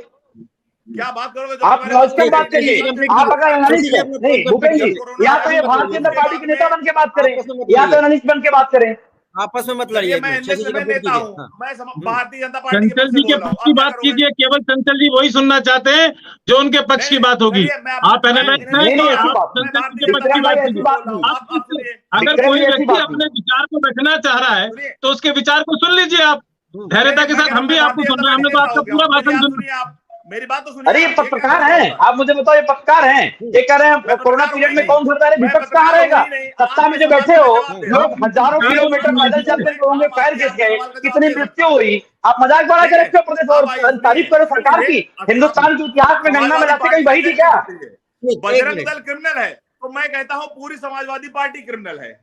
आप लॉजिकल बात करिए। आप अगर एनालिस्ट नहीं भूपेंद्र जी, या तो ये भारतीय जनता पार्टी के नेता बन के बात करें, या तो एनालिस्ट बन के बात करें। आपस में मत लड़िए। मैं नेता हूं, मैं भारतीय जनता पार्टी चंचल जी के पक्ष की बात कीजिए। केवल चंचल जी वही सुनना चाहते हैं जो उनके पक्ष की बात होगी। आप एनालिस्ट हैं तो आप चंचल जी के पक्ष की बात कीजिए। अगर कोई व्यक्ति अपने विचार को रखना चाह रहा है तो उसके विचार को सुन लीजिए। आप धैर्यता के साथ, हम भी आपको सुन रहे हैं, हमने तो आपका पूरा भाषण सुना। मेरी बात तो सुनिए। अरे ये पत्रकार हैं, आप मुझे बताओ, ये पत्रकार हैं, ये कह रहे हैं कोरोना पीरियड में कौन सरकार है, विपक्ष कहाँ रहेगा? सत्ता में जो बैठे हो लोग हजारों किलोमीटर पैदल चलते लोगों में पैर घिस गए, कितनी मृत्यु हुई, आप मजाक बना के रखे हो प्रदेश और तारीफ करो सरकार की। हिंदुस्तान के इतिहास में गंगा में जाते कहीं बही थी क्या? बजरंग दल क्रिमिनल है तो मैं कहता हूँ पूरी समाजवादी पार्टी क्रिमिनल है।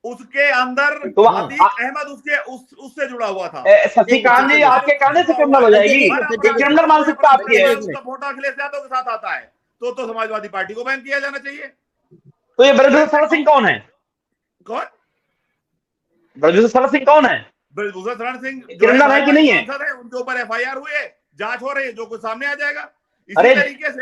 उसके अंदर तो अहमद उससे जुड़ा हुआ था। शशिकांत जी आपके कहने से क्रिमिनल हो जाएगी? क्रिमिनल मानसिकता आपकी है। उसका फोटो अखिलेश यादव के साथ आता है तो समाजवादी पार्टी को बैन किया जाना चाहिए। तो ये ब्रजेश सिंह कौन है? कौन? ब्रजभूषण शरण सिंह कौन है? ब्रजभूषण शरण सिंह क्रिमिनल है कि नहीं है? उनके ऊपर एफआईआर हुई है, जांच हो रही है, जो कुछ सामने आ जाएगा। अरे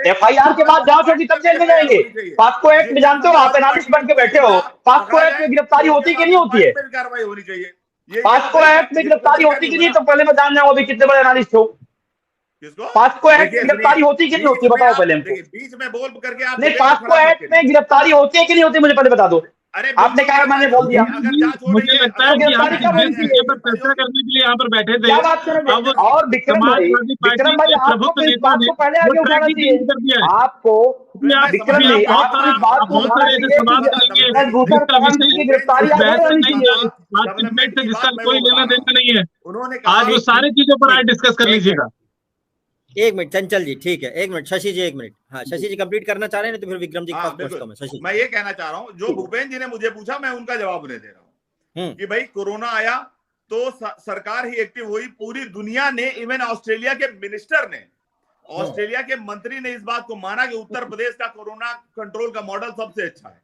एफआईआर के बाद जांच होगी तब जेल में जाएंगे। पॉस्को एक्ट में जानते हो, आप एनालिस्ट बन के बैठे हो, पॉस्को एक्ट में गिरफ्तारी होती कि नहीं होती है? कार्रवाई होनी चाहिए। पॉस्को एक्ट में गिरफ्तारी होती कि नहीं? तो पहले मैं जान जाऊं अभी कितने बड़े एनालिस्ट हो। पॉस्को एक्ट में गिरफ्तारी होती कि नहीं होती बताओ पहले हमको। बीच में बोल करके आप नहीं, पॉस्को एक्ट में गिरफ्तारी होती है कि नहीं होती मुझे पहले बता दो। अरे आपने कहा मैंने बोल दिया। मुझे लगता है कि आप चर्चा करने के लिए यहाँ पर बैठे थे। क्या बात करेंगे? और विक्रम भाई आपको इस बात को पहले आगे उठाना चाहिए। आपको विक्रम भाई आपको इस बात को उठाना चाहिए कि गिरफ्तारी जिसका कोई लेना देना नहीं है, आज वो सारी चीजों पर आज डिस्कस कर लीजिएगा। एक मिनट चंचल जी, ठीक है, एक मिनट शशि जी, एक मिनट। हाँ, शशि जी कंप्लीट करना चाह रहे हैं तो फिर विक्रम जी के पास पहुंचता हूं। शशि, मैं ये कहना चाह रहा हूँ, जो भूपेंद्र जी ने मुझे पूछा मैं उनका जवाब उन्हें दे रहा हूँ कि भाई कोरोना आया तो सरकार ही एक्टिव हुई, पूरी दुनिया ने, इवन ऑस्ट्रेलिया के मिनिस्टर ने, ऑस्ट्रेलिया के मंत्री ने इस बात को माना कि उत्तर प्रदेश का कोरोना कंट्रोल का मॉडल सबसे अच्छा है।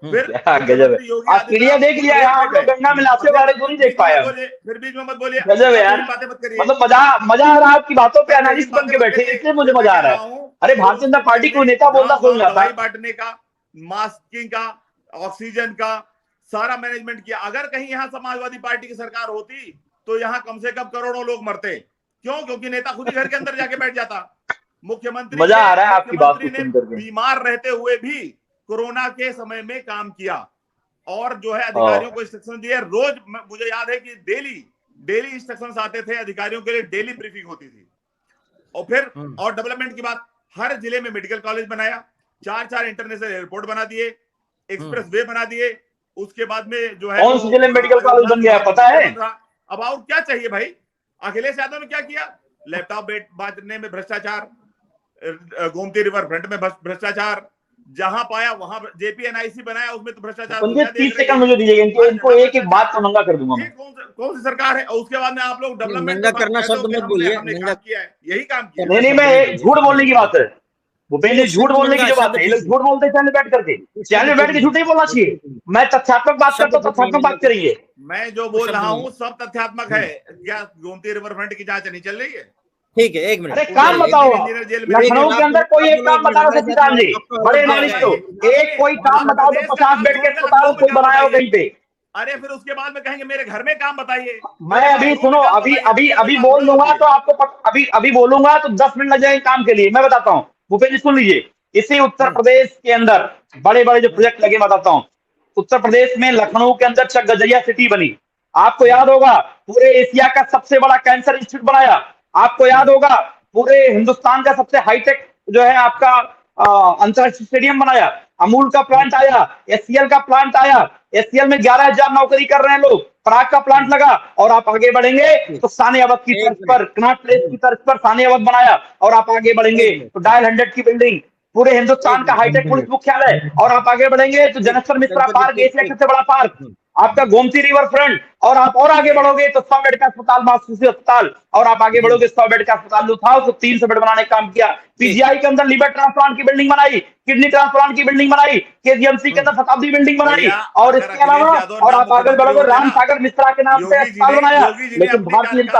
फिर गजब है, ऑस्ट्रेलिया देख लिया है, आप लोग गंगा में लाशों वाले को नहीं देख पाया। फिर बीच में मत बोलिए, गजब है यार, मतलब मजा आ रहा है आपकी बातों पे, एनालिस्ट बन के बैठे इसलिए मुझे मजा आ रहा है। अरे भारतीय जनता पार्टी को नेता बोलना सुन जाता है। बांटने का, मास्किंग का, ऑक्सीजन का सारा मैनेजमेंट किया। अगर कहीं यहाँ समाजवादी पार्टी की सरकार होती तो यहाँ कम से कम करोड़ों लोग मरते। क्यों? क्योंकि नेता खुद ही घर के अंदर जाके बैठ जाता। मुख्यमंत्री मजा आ रहा है आपकी बात को सुनकर के। बीमार रहते हुए भी कोरोना के समय में काम किया और जो है अधिकारियों को इंस्ट्रक्शन दिए। रोज मुझे याद है कि डेली इंस्ट्रक्शंस आते थे अधिकारियों के लिए, डेली ब्रीफिंग होती थी। और फिर और डेवलपमेंट की बात, हर जिले में मेडिकल कॉलेज बनाया, 4 इंटरनेशनल एयरपोर्ट बना दिए, एक्सप्रेस वे बना दिए। उसके बाद में जो है कौन सी जिले में मेडिकल कॉलेज बन गया पता है? अब और क्या चाहिए भाई? अखिलेश यादव ने क्या किया? लैपटॉप बांटने में भ्रष्टाचार, गोमती रिवर फ्रंट में भ्रष्टाचार, जहां पाया वहां जेपीएनआईसी बनाया, उसमें तो भ्रष्टाचार। 30 सेकंड मुझे दीजिएगा, इनको एक एक बात तो नंगा कर दूंगा मैं। कौन सी सरकार है? और उसके बाद में आप लोग डेवलपमेंट करना शब्द मत बोलिए, किया है, यही काम किया। नहीं, मैं झूठ बोलने की बात है भूपेंद्र जी, झूठ बोलने की जो बात है, ये लोग झूठ बोलते हैं चैनल बैठ करके, चैनल में बैठ के झूठ नहीं बोलना चाहिए। मैं तथ्यात्मक बात करता हूँ, तथ्यात्मक बात करेंगे। मैं जो बोल रहा हूँ सब तथ्यात्मक है। क्या गोमती रिवर फ्रंट की जांच नहीं चल रही है? ठीक है, एक मिनट। अरे काम बताओ, लखनऊ के अंदर कोई एक काम बताओ सचिदान जी, बड़े एनालिस्ट हो, एक कोई काम बताओ तो 50 बेड के अस्पताल कोई बनाया हो कहीं पे। अरे फिर उसके बाद में कहेंगे मेरे घर में काम बताइए। मैं अभी सुनो, अभी बोल दूंगा तो आपको अभी बोलूंगा तो 10 मिनट लग जाएंगे काम के लिए। मैं बताता हूँ भूपेंद्र जी, सुन लीजिए। इसी उत्तर प्रदेश के अंदर बड़े बड़े जो प्रोजेक्ट लगे, बताता हूँ। उत्तर प्रदेश में लखनऊ के अंदर चकगजरिया सिटी बनी, आपको याद होगा। पूरे एशिया का सबसे बड़ा कैंसर इंस्टीट्यूट बनाया, आपको याद होगा। पूरे हिंदुस्तान का सबसे हाईटेक जो है आपका अंतरराष्ट्रीय स्टेडियम बनाया। अमूल का प्लांट आया, एचसीएल का प्लांट आया, एचसीएल में 11,000 नौकरी कर रहे हैं लोग। पराग का प्लांट लगा। और आप आगे बढ़ेंगे तो साने अवध की तर्ज पर, कनॉट प्लेस की तर्ज पर साने अवध बनाया। और आप आगे बढ़ेंगे तो डायल 100 की बिल्डिंग, पूरे हिंदुस्तान का हाईटेक पुलिस मुख्यालय। और आप आगे बढ़ेंगे तो जनकपुर मिश्रा पार्क, एशिया का सबसे बड़ा पार्क, आपका गोमती रिवर फ्रंट। और आप और आगे बढ़ोगे तो 100 बेड का अस्पताल, मासूसी अस्पताल। और आप आगे बढ़ोगे 100 बेड का अस्पताल लुथाओ तो 300 बेड बनाने का काम किया। पीजीआई के अंदर लीवर ट्रांसप्लांट की बिल्डिंग बनाई, किडनी ट्रांसप्लांट की बिल्डिंग बनाई, केजीएमसी के अंदर शताब्दी बिल्डिंग बनाई। और इसके अलावा और आप आगे बढ़ोगे, राम सागर मिश्रा के नाम से अस्पताल बनाया। लेकिन भारतीय जनता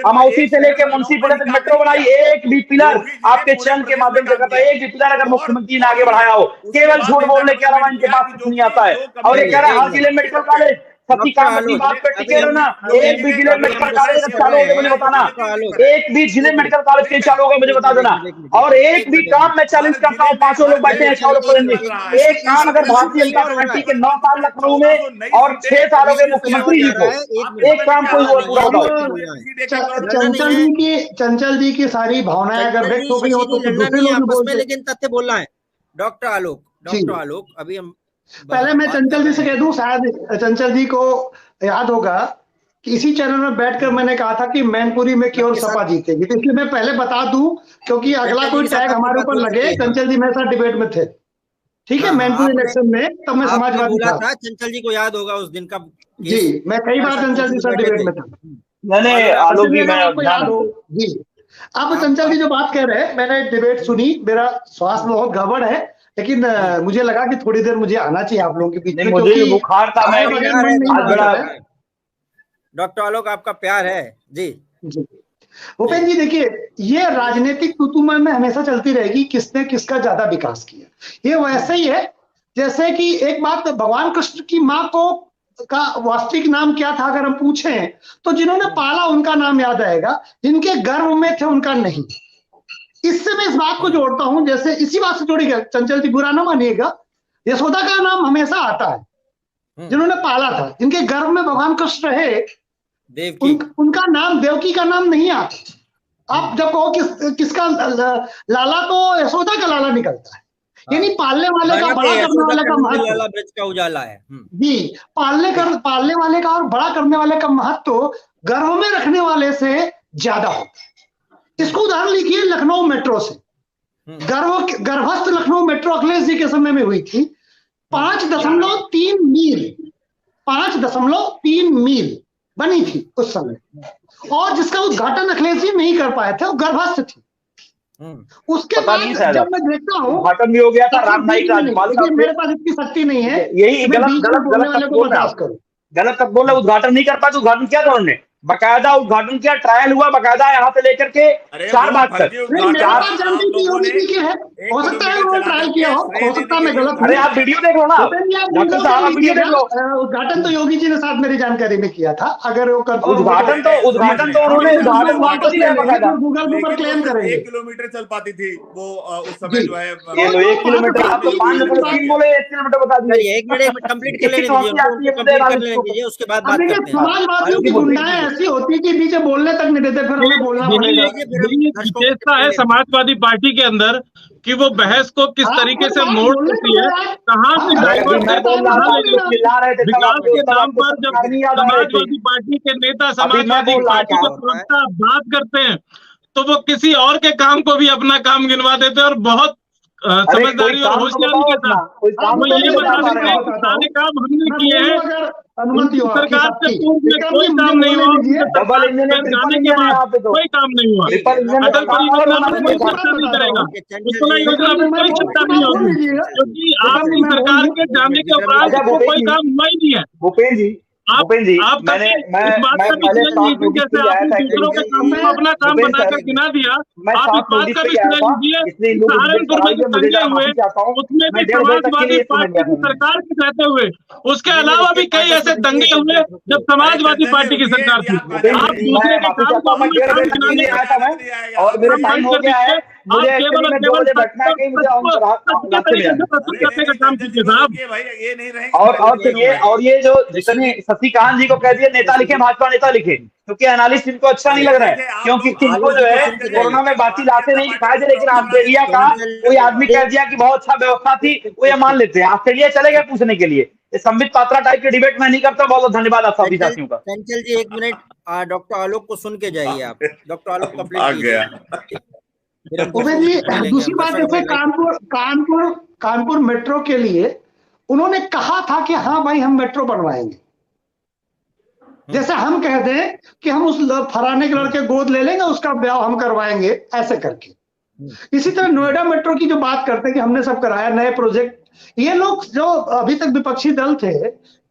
अमौसी से लेकर मुंशीपुर तक मेट्रो बनाई, एक भी पिलर आपके चरण के माध्यम से करता है, एक भी पिलर अगर मुख्यमंत्री ने आगे बढ़ाया हो। केवल झूठ बोलने के अलावा इनके पास कुछ नहीं आता है। और ये कह रहा है हर जिले मेडिकल कॉलेज, सती काम की बात पे टिके रहना। एक भी जिले मेडिकल कॉलेज चालू होगा मुझे बताना, एक भी जिले मेडिकल कॉलेज के चालू होगा मुझे बता देना। और एक भी काम मैं चैलेंज करता हूँ, 500 लोग बैठे हैं, 100 लोग करेंगे। एक काम अगर भारतीय जनता पार्टी के 9 साल लखनऊ में और 6 सालों के मुख्यमंत्री जी को एक काम कोई पूरा होगा। चंचल जी की सारी भावनाएं अगर व्यक्त हो गई हो तो दूसरे लोग बोलते हैं, लेकिन तथ्य बोलना है। डॉक्टर आलोक, अभी हम पहले मैं चंचल जी से कह दूं, शायद चंचल जी को याद होगा कि इसी चैनल में बैठकर मैंने कहा था कि मैनपुरी में केवल सपा जीतेगी। तो इसलिए मैं पहले बता दूं, क्योंकि अगला कोई टैग हमारे ऊपर लगे। चंचल जी मेरे साथ डिबेट में थे, ठीक है, मैनपुरी इलेक्शन में, तब मैं समाजवादी था। चंचल जी को याद होगा उस दिन का जी, मैं कई बार चंचल जी से डिबेट में था। आलोक जी मैं याद हो जी। अब चंचल जी जो बात कह रहे हैं, मैंने डिबेट सुनी, मेरा स्वास्थ्य बहुत गड़बड़ है, लेकिन मुझे लगा कि थोड़ी देर मुझे आना चाहिए आप लोगों के बीच में, मुझे बुखार था, मैं डॉक्टर आलोक आपका प्यार है जी। भूपेन जी देखिए, ये राजनीतिक तुतुमा में हमेशा चलती रहेगी किसने किसका ज्यादा विकास किया। ये वैसे ही है जैसे कि एक बात, भगवान कृष्ण की माँ को का वास्तविक नाम क्या था अगर हम पूछें तो जिन्होंने पाला उनका नाम याद आएगा, जिनके गर्भ में थे उनका नहीं। इससे मैं इस बात को जोड़ता हूं, जैसे इसी बात से जोड़ी गया, चंचल जी बुरा ना मानिएगा, यशोदा का नाम हमेशा आता है, जिन्होंने पाला था, जिनके गर्भ में भगवान कृष्ण रहे उनका नाम, देवकी का नाम नहीं आता। आप जब कहो किसका लाला, तो यशोदा का लाला निकलता है। यानी पालने वाले का, बड़ा करने वाले का महत्व ब्रज का उजाला है जी। पालने वाले का और बड़ा करने वाले का महत्व गर्भ में रखने वाले से ज्यादा होता है। इसको उदाहरण लिखिए लखनऊ मेट्रो से। गर्भस्थ लखनऊ मेट्रो अखिलेश जी के समय में हुई थी। 5.3 मील 5.3 मील बनी थी उस समय, और जिसका उद्घाटन अखिलेश जी नहीं कर पाए थे, वो गर्भस्थ थी। उसके बाद जब मैं देखता हूँ उद्घाटन भी हो गया था, राम नाईक राज्यपाल साहब, मेरे पास इतनी शक्ति नहीं है, यही गलत तक बोल रहे, उद्घाटन नहीं कर पाए तो उद्घाटन किया था उन्होंने, बकायदा उद्घाटन किया, ट्रायल हुआ बकायदा यहाँ से लेकर के 4 बात तक। हो सकता है वो ट्रायल किया हो सकता है मैं गलत। अरे आप वीडियो देख लो ना, वीडियो देख लो। उद्घाटन तो योगी जी ने साथ मेरी जानकारी में किया था। अगर वो उद्घाटन तो उन्होंने गूगल पर क्लेम करेंगे 1 किलोमीटर चल पाती थी वो उस समय जो है। 1 किलोमीटर, आप तो 5.3 बोले, 1 किलोमीटर बता दीजिए। 1 मिनट कंप्लीट कर लेने दीजिए, उसके बाद बात करते हैं। समाजवादियों की गुंडाएं ऐसी होती है कि नीचे बोलने तक नहीं देते, फिर हमें बोलना पड़ेगा। विशेषता है समाजवादी पार्टी के अंदर कि वो बहस को किस तरीके से मोड़ देती है, कहाँ से विकास के नाम पर जब समाजवादी पार्टी के नेता समाजवादी पार्टी के प्रवक्ता बात करते हैं तो वो किसी और के काम को भी अपना काम गिनवा देते हैं, और बहुत समझदारी और होशियारी के साथ वो ये बता देते हैं कि सारे काम हमने किए हैं, सरकार से पूर्व में कोई काम नहीं हुआ, जाने के बाद कोई काम नहीं हुआ, अटल परियोजना में कोई चर्चा नहीं करेगा, उत्तरा योजना में कोई चर्चा नहीं होगी, क्योंकि आपकी सरकार के जाने के बाद कोई काम हुआ ही नहीं है। भूपेन जी, आप मैंने जैसे आपने दूसरों के काम को अपना काम बनाकर गिना दिया, आप इस बात का भी सुना लीजिए, सहारनपुर में जो दंगे हुए उसमें भी समाजवादी पार्टी की सरकार के रहते हुए, उसके अलावा भी कई ऐसे दंगे हुए जब समाजवादी पार्टी की सरकार थी। आप दूसरे के काम को अपना काम गिनाने और मेरा टाइम हो गया है, मुझे केवल बैठना है, मुझे काम कीजिए साहब। और ये जो जितने शशिकांत जी को कह दिया नेता लिखे, भाजपा नेता लिखे, क्योंकि एनालिस्ट इनको अच्छा नहीं लग रहा है, क्योंकि इनको जो है कोरोना में बाती लाते नहीं दिखाई दे, लेकिन ऑस्ट्रेलिया का कोई आदमी कह दिया कि बहुत अच्छा व्यवस्था थी, वो ये मान लेते हैं। ऑस्ट्रेलिया चले गए पूछने के लिए। संबित पात्रा टाइप के डिबेट में नहीं करता। बहुत बहुत धन्यवाद आप सभी साथियों का। चंचल जी 1 मिनट, डॉक्टर आलोक को सुन के जाइए आप। डॉक्टर आलोक कंप्लीट आ गया। दूसरी बात, जैसे कानपुर मेट्रो के लिए उन्होंने कहा था कि हाँ भाई हम मेट्रो बनवाएंगे, जैसे हम कह दें कि हम उस फराने के लड़के गोद ले लेंगे, उसका ब्याह हम करवाएंगे, ऐसे करके। इसी तरह नोएडा मेट्रो की जो बात करते हैं कि हमने सब कराया, नए प्रोजेक्ट, ये लोग जो अभी तक विपक्षी दल थे,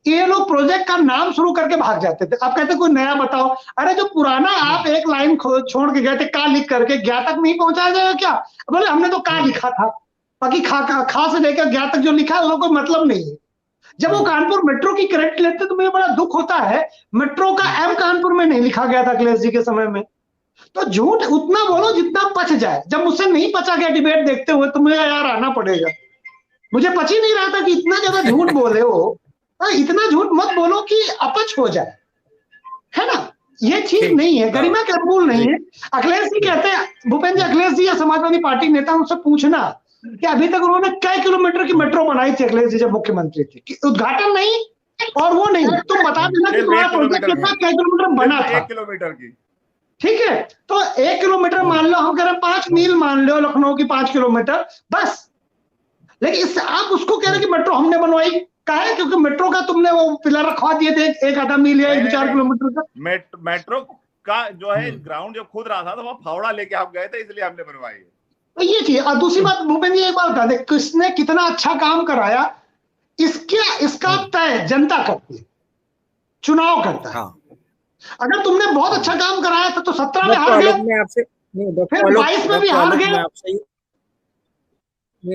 ये लोग प्रोजेक्ट का नाम शुरू करके भाग जाते थे। आप कहते कोई नया बताओ, अरे जो पुराना आप एक लाइन छोड़ के गए थे, का लिख करके ज्ञा तक नहीं पहुंचाया जाएगा क्या? बोले हमने तो का लिखा था, बाकी खा से लेकर ज्ञा तक जो लिखा है उसका कोई मतलब नहीं है। जब वो कानपुर मेट्रो की करेक्ट लेते तो मुझे बड़ा दुख होता है, मेट्रो का एम कानपुर में नहीं लिखा गया था अखिलेश जी के समय में। तो झूठ उतना बोलो जितना पच जाए। जब मुझसे नहीं पचा गया डिबेट देखते हुए तो मुझे यार आना पड़ेगा, मुझे पच ही नहीं रहा था कि इतना ज्यादा झूठ बोले हो। इतना झूठ मत बोलो कि अपच हो जाए, है ना? ये चीज नहीं है, गरिमा के अनुकूल नहीं है। अखिलेश जी कहते हैं, भूपेंद्र अखिलेश जी या समाजवादी पार्टी नेता उनसे पूछना कि अभी तक उन्होंने कई किलोमीटर की मेट्रो बनाई थी अखिलेश जी जब मुख्यमंत्री थे, कि उद्घाटन नहीं और वो नहीं, तुम बता देना कि तुम्हारा प्रोजेक्ट कितना कई किलोमीटर बना था। 1 किलोमीटर की, ठीक है, तो 1 किलोमीटर मान लो, हम कह रहे हैं 5 मील मान लो, लखनऊ की 5 किलोमीटर बस। लेकिन इससे आप उसको कह रहे कि मेट्रो हमने बनवाई, कहा है क्योंकि मेट्रो का तुमने वो पिलर रखवा दिए थे 1 मील या 1-4 किलोमीटर का। मेट्रो का जो है ग्राउंड जो खुद रहा था तो वहाँ फावड़ा लेके आप गए थे, इसलिए हमने बनवाई है। तो ये चीज। और दूसरी बात भूपेंद्र जी, एक बात बता दे, किसने कितना अच्छा काम कराया इसका तय जनता करती है, चुनाव करता है। हाँ। अगर तुमने बहुत अच्छा काम कराया था तो 17 में हार डॉक्टर गए, आलोक में आपसे फिर 22 में भी हार गए।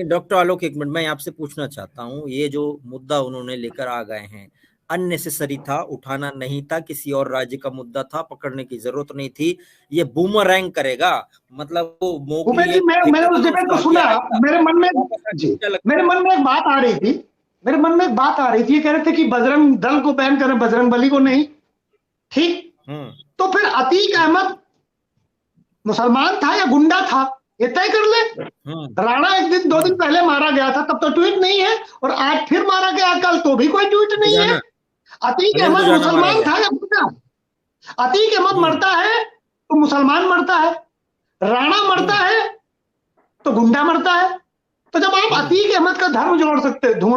डॉक्टर आलोक एक मिनट, मैं आपसे पूछना चाहता हूँ, ये जो मुद्दा उन्होंने लेकर आ गए हैं अननेसेसरी था, उठाना नहीं था, किसी और राज्य का मुद्दा था, पकड़ने की जरूरत नहीं थी, ये बूमरैंग करेगा, मतलब वो मोगली जी, मैंने उस डिबेट को सुना, मेरे मन में एक बात आ रही थी, ये कह रहे थे कि बजरंग दल को बैन करें, बजरंग बली को नहीं। ठीक, तो फिर अतीक अहमद मुसलमान था या गुंडा था, ये तय कर ले। राणा एक दिन 2 दिन पहले मारा गया था, तब तो ट्वीट नहीं है, और आज फिर मारा गया, कल तो भी कोई ट्वीट नहीं है। अतीक अहमद मुसलमान था या गुंडा? अतीक अहमद मरता है तो मुसलमान मरता है, राणा मरता है तो गुंडा मरता है। तो जब आप अतीक अहमद का धर्म ढूंढ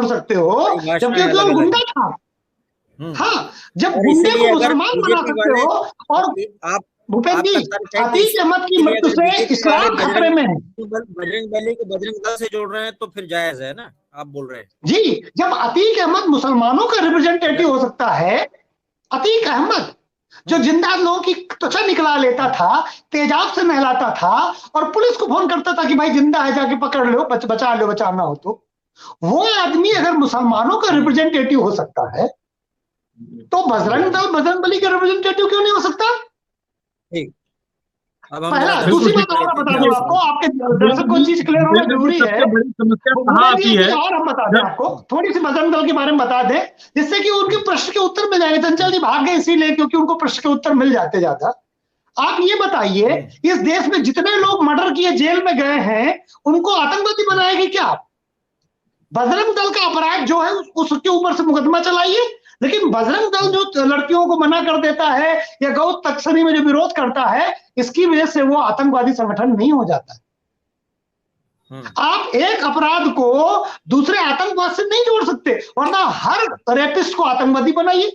सकते हो, जबकि वो गुंडा था। हाँ, जब गुंडे को मुसलमान बना सकते हो, और आप भूपेंद्र जी, अतीक अहमद की मृत्यु से इस्लाम खतरे में है। बजरंग बली को बजरंग दल से जोड़ रहे हैं तो फिर जायज है ना, आप बोल रहे हैं जी। जब अतीक अहमद मुसलमानों का रिप्रेजेंटेटिव हो सकता है, अतीक अहमद जो जिंदा लोगों की त्वचा निकला लेता था, तेजाब से नहलाता था, और पुलिस को फोन करता था कि भाई जिंदा है, जाके पकड़ लो, बचा लो, बचाना हो तो, वो आदमी अगर मुसलमानों का रिप्रेजेंटेटिव हो सकता है, तो बजरंग दल बजरंग बली का रिप्रेजेंटेटिव क्यों नहीं हो सकता? पहला। दूसरी बात और बता दूं आपको, आपके दर्शक को चीज क्लियर होना जरूरी है, और हम बता दें आपको, थोड़ी सी बजरंग दल के बारे में बता दें, जिससे कि उनके प्रश्न के उत्तर मिल जाएंगे। चंचल जी भाग गए इसीलिए क्योंकि उनको प्रश्न के उत्तर मिल जाते ज्यादा। आप ये बताइए, इस देश में जितने लोग मर्डर किए जेल में गए हैं, उनको आतंकवादी बनाएंगे क्या? बजरंग दल का अपराध जो है उसके ऊपर से मुकदमा चलाइए, लेकिन बजरंग दल जो लड़कियों को मना कर देता है या गौ तस्करी में जो विरोध करता है, इसकी वजह से वो आतंकवादी संगठन नहीं हो जाता। आप एक अपराध को दूसरे आतंकवाद से नहीं जोड़ सकते, वरना हर रेपिस्ट को आतंकवादी बनाइए,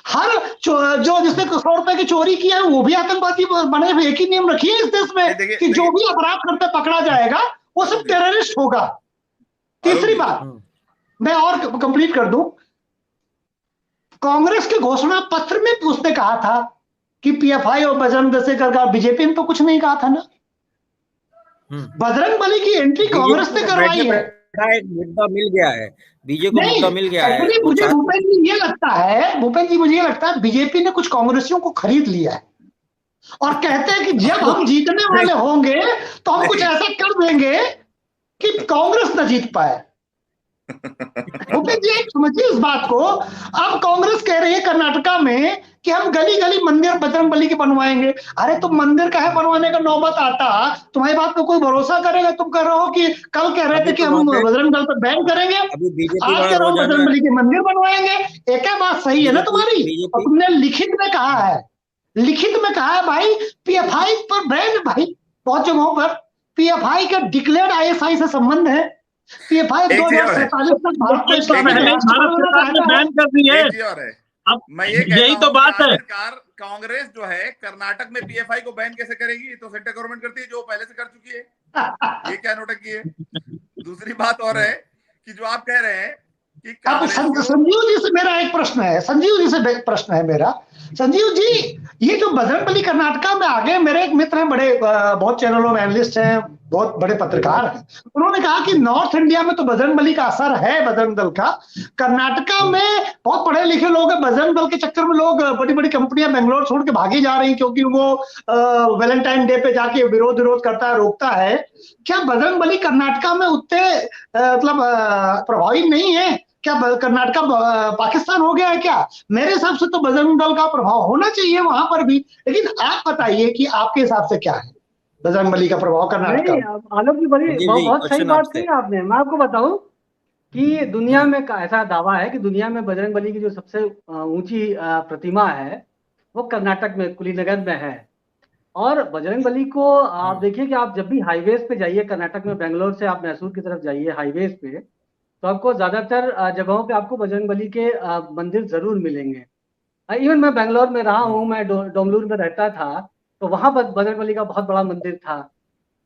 हर जो जिसने 100 रुपए की चोरी किया है वो भी आतंकवादी बने। एक ही नियम रखिए इस देश में कि जो भी अपराध करते पकड़ा जाएगा वो सब टेररिस्ट होगा। तीसरी बात मैं और कंप्लीट कर दूं, कांग्रेस के घोषणा पत्र में उसने कहा था कि पीएफआई और बजरंग दल से करके, बीजेपी ने तो कुछ नहीं कहा था ना। बजरंग बली की एंट्री कांग्रेस ने करवाई है, एक मुद्दा मिल गया है, बीजेपी को मुद्दा मिल गया है। मुझे भूपेंद्र जी ये लगता है बीजेपी ने कुछ कांग्रेसियों को खरीद लिया है, और कहते हैं कि जब हम जीतने वाले होंगे तो हम कुछ ऐसा कर देंगे कि कांग्रेस न जीत पाए। भूपेंद्र जी समझिए इस बात को। अब कांग्रेस कह रही है कर्नाटका में कि हम गली गली मंदिर बजरंग बली के बनवाएंगे। अरे तुम मंदिर का है बनवाने का नौबत आता, तुम्हारी बात पे कोई भरोसा करेगा? तुम कह रहे हो कि कल कह रहे थे कि हम बजरंग दल पर बैन करेंगे, आज कह रहे हो बजरंग बली के मंदिर बनवाएंगे। एक है बात सही है ना तुम्हारी? तुमने लिखित में कहा है भाई पीएफआई पर बैन, भाई बहुत जगहों पर पीएफआई का डिक्लेयर्ड आईएसआई से संबंध है। पीएफआई 2047 तक भारत में बैन कर दी है। अब मैं ये यही तो बात है, कांग्रेस जो है कर्नाटक में पीएफआई को बैन कैसे करेगी? ये तो सेंट्रल गवर्नमेंट करती है, जो पहले से कर चुकी है। ये क्या नोटंकी है? दूसरी बात और है कि जो आप कह रहे हैं कि संजीव जी से मेरा एक प्रश्न है, संजीव जी, ये जो बजरंग बली कर्नाटका में आ गए, मेरे एक मित्र हैं, बड़े बहुत चैनलों में एनालिस्ट हैं, बहुत बड़े पत्रकार हैं, उन्होंने कहा कि नॉर्थ इंडिया में तो बजरंग बली का असर है, बजरंग दल का। कर्नाटका में बहुत पढ़े लिखे लोग हैं, बजरंग दल के चक्कर में लोग, बड़ी बड़ी कंपनियां बेंगलोर छोड़ के भागी जा रही, क्योंकि वो वैलेंटाइन डे पे जाके विरोध करता है, रोकता है। क्या बजरंग बली कर्नाटका में उतने मतलब प्रभावी नहीं है? क्या कर्नाटका पाकिस्तान हो गया है क्या? मेरे हिसाब से तो बजरंग दल का प्रभाव होना चाहिए वहां पर भी, लेकिन आप बताइए कि आपके हिसाब से क्या है बजरंग बली का प्रभाव कर्नाटका? आलोक जी बड़ी बहुत सही बात कही आपने। मैं आपको बताऊं कि दुनिया में ऐसा दावा है कि दुनिया में बजरंग बली की जो सबसे ऊंची प्रतिमा है वो कर्नाटक में कुलीनगर में है। और बजरंग बली को आप देखिए कि आप जब भी हाईवेज पे जाइए कर्नाटक में, बेंगलोर से आप मैसूर की तरफ जाइए हाईवेज पे, तो आपको ज्यादातर जगहों पे आपको बजरंग बली के मंदिर जरूर मिलेंगे। इवन मैं बेंगलोर में रहा हूँ, मैं डोमलूर में रहता था, तो वहां पर बजरंग बली का बहुत बड़ा मंदिर था।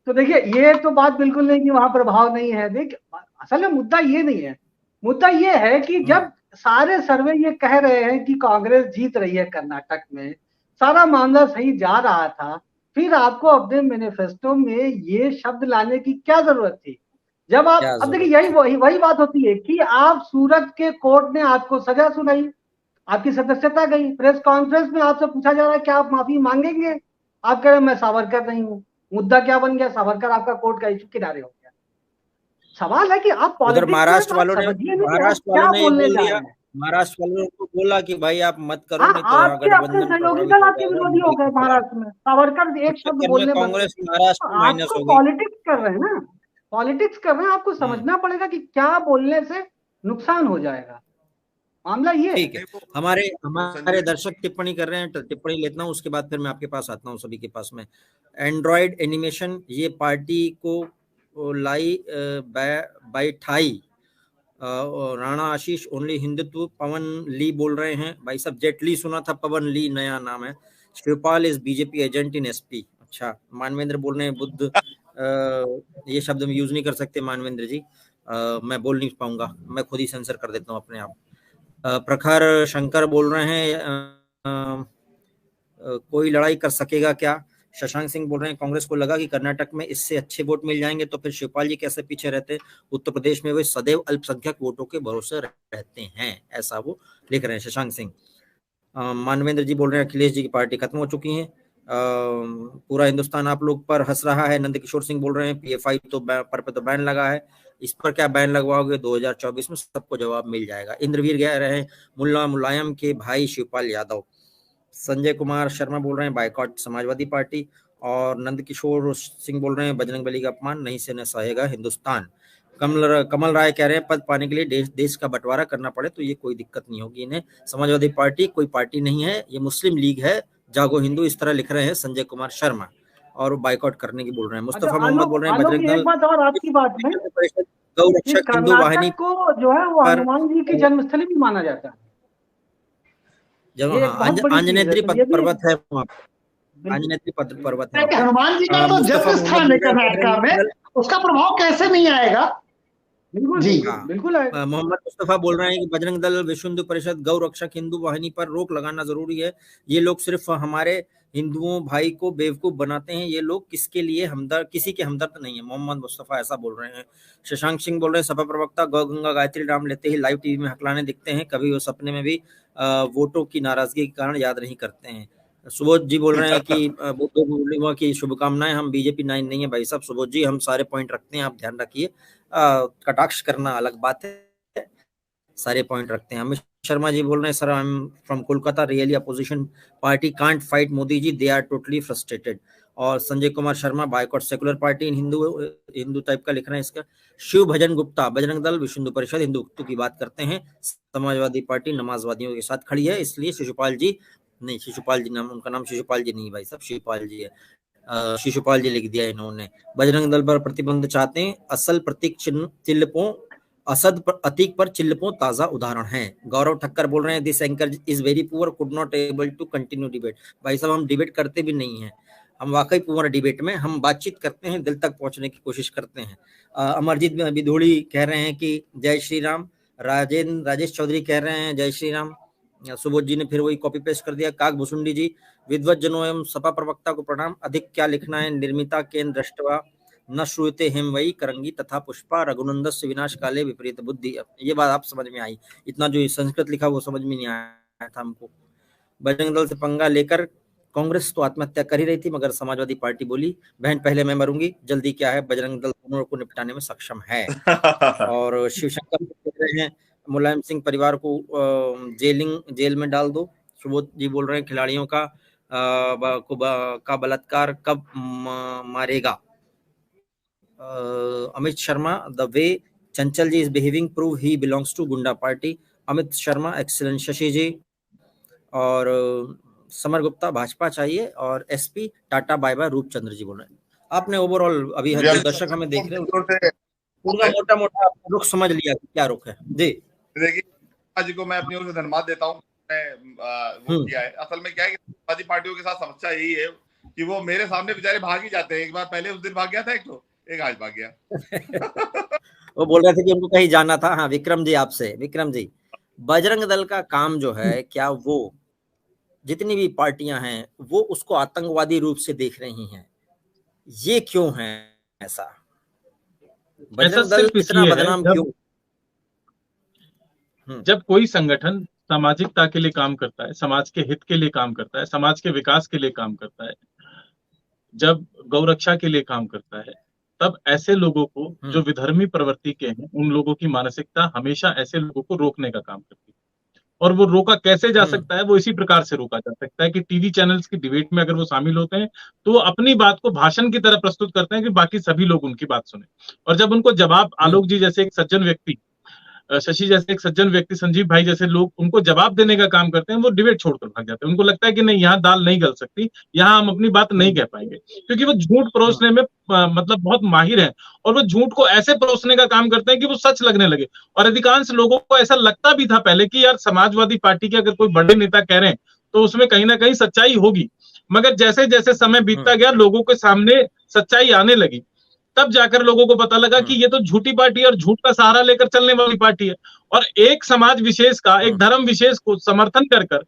तो देखिए ये तो बात बिल्कुल नहीं कि वहां प्रभाव नहीं है। देखिए असल में मुद्दा ये नहीं है, मुद्दा ये है कि जब सारे सर्वे ये कह रहे हैं कि कांग्रेस जीत रही है कर्नाटक में, सारा मामला सही जा रहा था, फिर आपको अपने मैनिफेस्टो में ये शब्द लाने की क्या जरूरत थी? जब आप, अब देखिए यही वही बात होती है कि आप सूरत के कोर्ट ने आपको सजा सुनाई, आपकी सदस्यता गई, प्रेस कॉन्फ्रेंस में आपसे पूछा जा रहा है कि आप माफी मांगेंगे, आप कह रहे हैं मैं सावरकर नहीं हूं। मुद्दा क्या बन गया? सावरकर आपका कोर्ट का इशू किनारे हो गया। सवाल है कि आप पॉलिटिक्स महाराष्ट्र वालों ने बोल दिया, महाराष्ट्र वालों को बोला कि भाई आप मत करो, नहीं तो आपके अपने सहयोगी दल आपके विरोधी हो गए महाराष्ट्र में। सावरकर एक शब्द बोलने पर कांग्रेस महाराष्ट्र माइनस हो गई। पॉलिटिक्स कर रहे हैं ना, पॉलिटिक्स कर रहे हैं, आपको समझना पड़ेगा कि क्या बोलने से नुकसान हो जाएगा। मामला ये ठीक है। हमारे दर्शक टिप्पणी कर रहे हैं, टिप्पणी लेता हूँ, उसके बाद फिर मैं आपके पास आता हूँ, सभी के पास में। एंड्रॉइड एनिमेशन ये पार्टी को लाई बैठाई, राणा आशीष ओनली हिंदुत्व, पवन ली बोल रहे हैं। भाई साहब जेटली सुना था, पवन ली नया नाम है। Shivpal is BJP agent in SP. अच्छा, मानवेंद्र बोल रहे हैं बुद्ध, ये शब्द हम यूज नहीं कर सकते मानवेंद्र जी, मैं बोल नहीं पाऊंगा, मैं खुद ही सेंसर कर देता हूँ अपने आप। प्रखर शंकर बोल रहे हैं कोई लड़ाई कर सकेगा क्या? शशांक सिंह बोल रहे हैं कांग्रेस को लगा कि कर्नाटक में इससे अच्छे वोट मिल जाएंगे तो फिर शिवपाल जी कैसे पीछे रहते? उत्तर प्रदेश में वे सदैव अल्पसंख्यक वोटों के भरोसे रहते हैं, ऐसा वो लिख रहे हैं शशांक सिंह। मानवेंद्र जी बोल रहे हैं अखिलेश जी की पार्टी खत्म हो चुकी है, पूरा हिंदुस्तान आप लोग पर हंस रहा है। नंद किशोर सिंह बोल रहे हैं PFI तो पर तो बैन लगा है, इस पर क्या बैन लगवाओगे? 2024 में सबको जवाब मिल जाएगा। इंद्रवीर कह रहे हैं मुल्ला मुलायम के भाई शिवपाल यादव। संजय कुमार शर्मा बोल रहे हैं बायकॉट समाजवादी पार्टी। और नंद किशोर सिंह बोल रहे हैं बजरंगबली का अपमान नहीं से न सहेगा हिंदुस्तान। कमल राय कह रहे हैं पद पाने के लिए देश का बंटवारा करना पड़े तो ये कोई दिक्कत नहीं होगी इन्हें। समाजवादी पार्टी कोई पार्टी नहीं है, ये मुस्लिम लीग है, जागो हिंदू, इस तरह लिख रहे हैं संजय कुमार शर्मा, और बाइकआउट करने की बोल रहे हैं। मुस्तफा मोहम्मद बोल रहे हैं बजरंग दल, एक बात और आपकी बात है, गौ रक्षक हिंदू वाहिनी को जो है वो हनुमान जी की जन्मस्थली भी माना जाता है, जब आंजनेत्री पर्वत है वहाँ, आंजनेत्री पर्वत है। हनुमान जी का तो जन्म स्थान है कर्नाटक में, उसका प्रभाव कैसे नहीं आएगा? बिल्कुल आएगा। मोहम्मद मुस्तफा बोल रहे हैं कि बजरंग दल, विश्व हिंदू परिषद, गौ रक्षक हिंदू वाहिनी पर रोक लगाना जरूरी है। ये लोग सिर्फ हमारे हिंदुओं भाई को बेवकूफ बनाते हैं, ये लोग किसके लिए हमदर्द, किसी के हमदर्द नहीं है। मोहम्मद मुस्तफा ऐसा बोल रहे हैं। शशांक सिंह बोल रहे हैं सपा प्रवक्ता गौ गंगा गायत्री नाम लेते ही लाइव टीवी में हकलाने दिखते हैं, कभी वो सपने में भी वोटों की नाराजगी के कारण याद नहीं करते हैं। सुबोध जी बोल रहे हैं कि बुद्ध की शुभकामनाएं, हम बीजेपी 9 नहीं है भाई साहब। सुबोध जी हम सारे पॉइंट रखते हैं, आप ध्यान रखिए, कटाक्ष करना अलग बात है, सारे पॉइंट रखते हैं। अमित शर्मा जी बोल रहे हैं sir I am from Kolkata, really opposition party can't fight Modi ji, they are totally frustrated. और Sanjay Kumar Sharma boycott secular party in Hindu type का लिख रहे हैं इसका। शिव भजन गुप्ता बजरंग दल, विश्व हिंदू परिषद हिंदुत्व की बात करते हैं, समाजवादी पार्टी नमाजवादियों के साथ खड़ी है, इसलिए शिशुपाल जी नहीं, शिशुपाल जी नाम, उनका नाम शिशुपाल जी नहीं भाई साहब, शिवपाल जी है, शिशुपाल जी लिख दिया इन्होंने। बजरंग दल पर प्रतिबंध चाहते हैं, असल प्रतीक चिल्लपों, असद अतीक पर चिल्लपों ताजा उदाहरण है। गौरव ठक्कर बोल रहे हैं this anchor is very poor, could not able to continue debate. भाई साहब हम डिबेट करते भी नहीं है, हम वाकई पुअर डिबेट में, हम बातचीत करते हैं, दिल तक पहुंचने की कोशिश करते हैं। अमरजीत बिधोड़ी कह रहे हैं कि जय श्री राम। राजेश चौधरी कह रहे हैं जय श्री राम। सुबोध जी ने फिर वही कॉपी पेस्ट कर दिया। काक भुसुंडी जी, विद्वत जनों एवं सपा प्रवक्ता को प्रणाम, अधिक क्या लिखना है, निर्मिता केन दृष्टवा न श्रूयते हिम वही करंगी तथा पुष्पा रघुनंदस विनाश काले विपरीत बुद्धि। ये बात आप समझ में आई, इतना जो संस्कृत लिखा वो समझ में नहीं आया था हमको। बजरंग दल से पंगा लेकर कांग्रेस तो आत्महत्या कर ही रही थी, मगर समाजवादी पार्टी बोली बहन पहले मैं मरूंगी, जल्दी क्या है, बजरंग दल दोनों को निपटाने में सक्षम है। और शिवशंकर बोल रहे हैं मुलायम सिंह परिवार को जेल में डाल दो। सुबोध जी बोल रहे हैं खिलाड़ियों का बलात्कार कब मारेगा। Amit Sharma the way Chanchal ji is behaving prove he belongs to goonda party. Amit Sharma excellent. Shashi ji और समर गुप्ता भाजपा चाहिए, और SP tata bye bye Roopchandra ji बोल रहे हैं। आपने ओवरऑल अभी दर्शक हमें देख रहे हैं पूरा मोटा मोटा रुख समझ लिया कि क्या रुख है जी। देखिए आज को मैं अपनी ओर से धन्यवाद देता हूँ, वो किया है। असल में क्या है कि समाजवादी पार्टियों के साथ समस्या यही है कि वो मेरे सामने बेचारे भाग ही जाते हैं। एक बार पहले उस दिन भाग गया था एक आज भाग गया। वो बोल रहे थे कि उनको कहीं जाना था। हाँ विक्रम जी, आपसे विक्रम जी, बजरंग दल का काम जो है, क्या वो जितनी भी पार्टियां हैं वो उसको आतंकवादी रूप से देख रही हैं? ये क्यों है ऐसा? बजरंग दल सिर्फ इतना इसलिए है बदनाम क्यों? जब कोई संगठन सामाजिकता के लिए काम करता है, समाज के हित के लिए काम करता है, समाज के विकास के लिए काम करता है, जब गौरक्षा के लिए काम करता है, तब ऐसे लोगों को जो विधर्मी प्रवृत्ति के हैं, उन लोगों की मानसिकता हमेशा ऐसे लोगों को रोकने का काम करती है। और वो रोका कैसे जा सकता है? वो इसी प्रकार से रोका जा सकता है कि टीवी चैनल्स की डिबेट में अगर वो शामिल होते हैं तो वो अपनी बात को भाषण की तरह प्रस्तुत करते हैं कि बाकी सभी लोग उनकी बात सुने। और जब उनको जवाब, आलोक जी जैसे एक सज्जन व्यक्ति, शशि जैसे एक सज्जन व्यक्ति, संजीव भाई जैसे लोग उनको जवाब देने का काम करते हैं, वो डिबेट छोड़कर भाग जाते हैं। उनको लगता है कि नहीं, यहाँ दाल नहीं गल सकती, यहाँ हम अपनी बात नहीं कह पाएंगे, क्योंकि वो झूठ परोसने में मतलब बहुत माहिर है। और वो झूठ को ऐसे परोसने का काम करते हैं कि वो सच लगने लगे। और अधिकांश लोगों को ऐसा लगता भी था पहले कि यार समाजवादी पार्टी के अगर कोई बड़े नेता कह रहे हैं तो उसमें कहीं ना कहीं सच्चाई होगी। मगर जैसे जैसे समय बीतता गया, लोगों के सामने सच्चाई आने लगी, तब जाकर लोगों को पता लगा कि ये तो झूठी पार्टी है और झूठ का सहारा लेकर चलने वाली पार्टी है। और एक समाज विशेष का, एक धर्म विशेष को समर्थन कर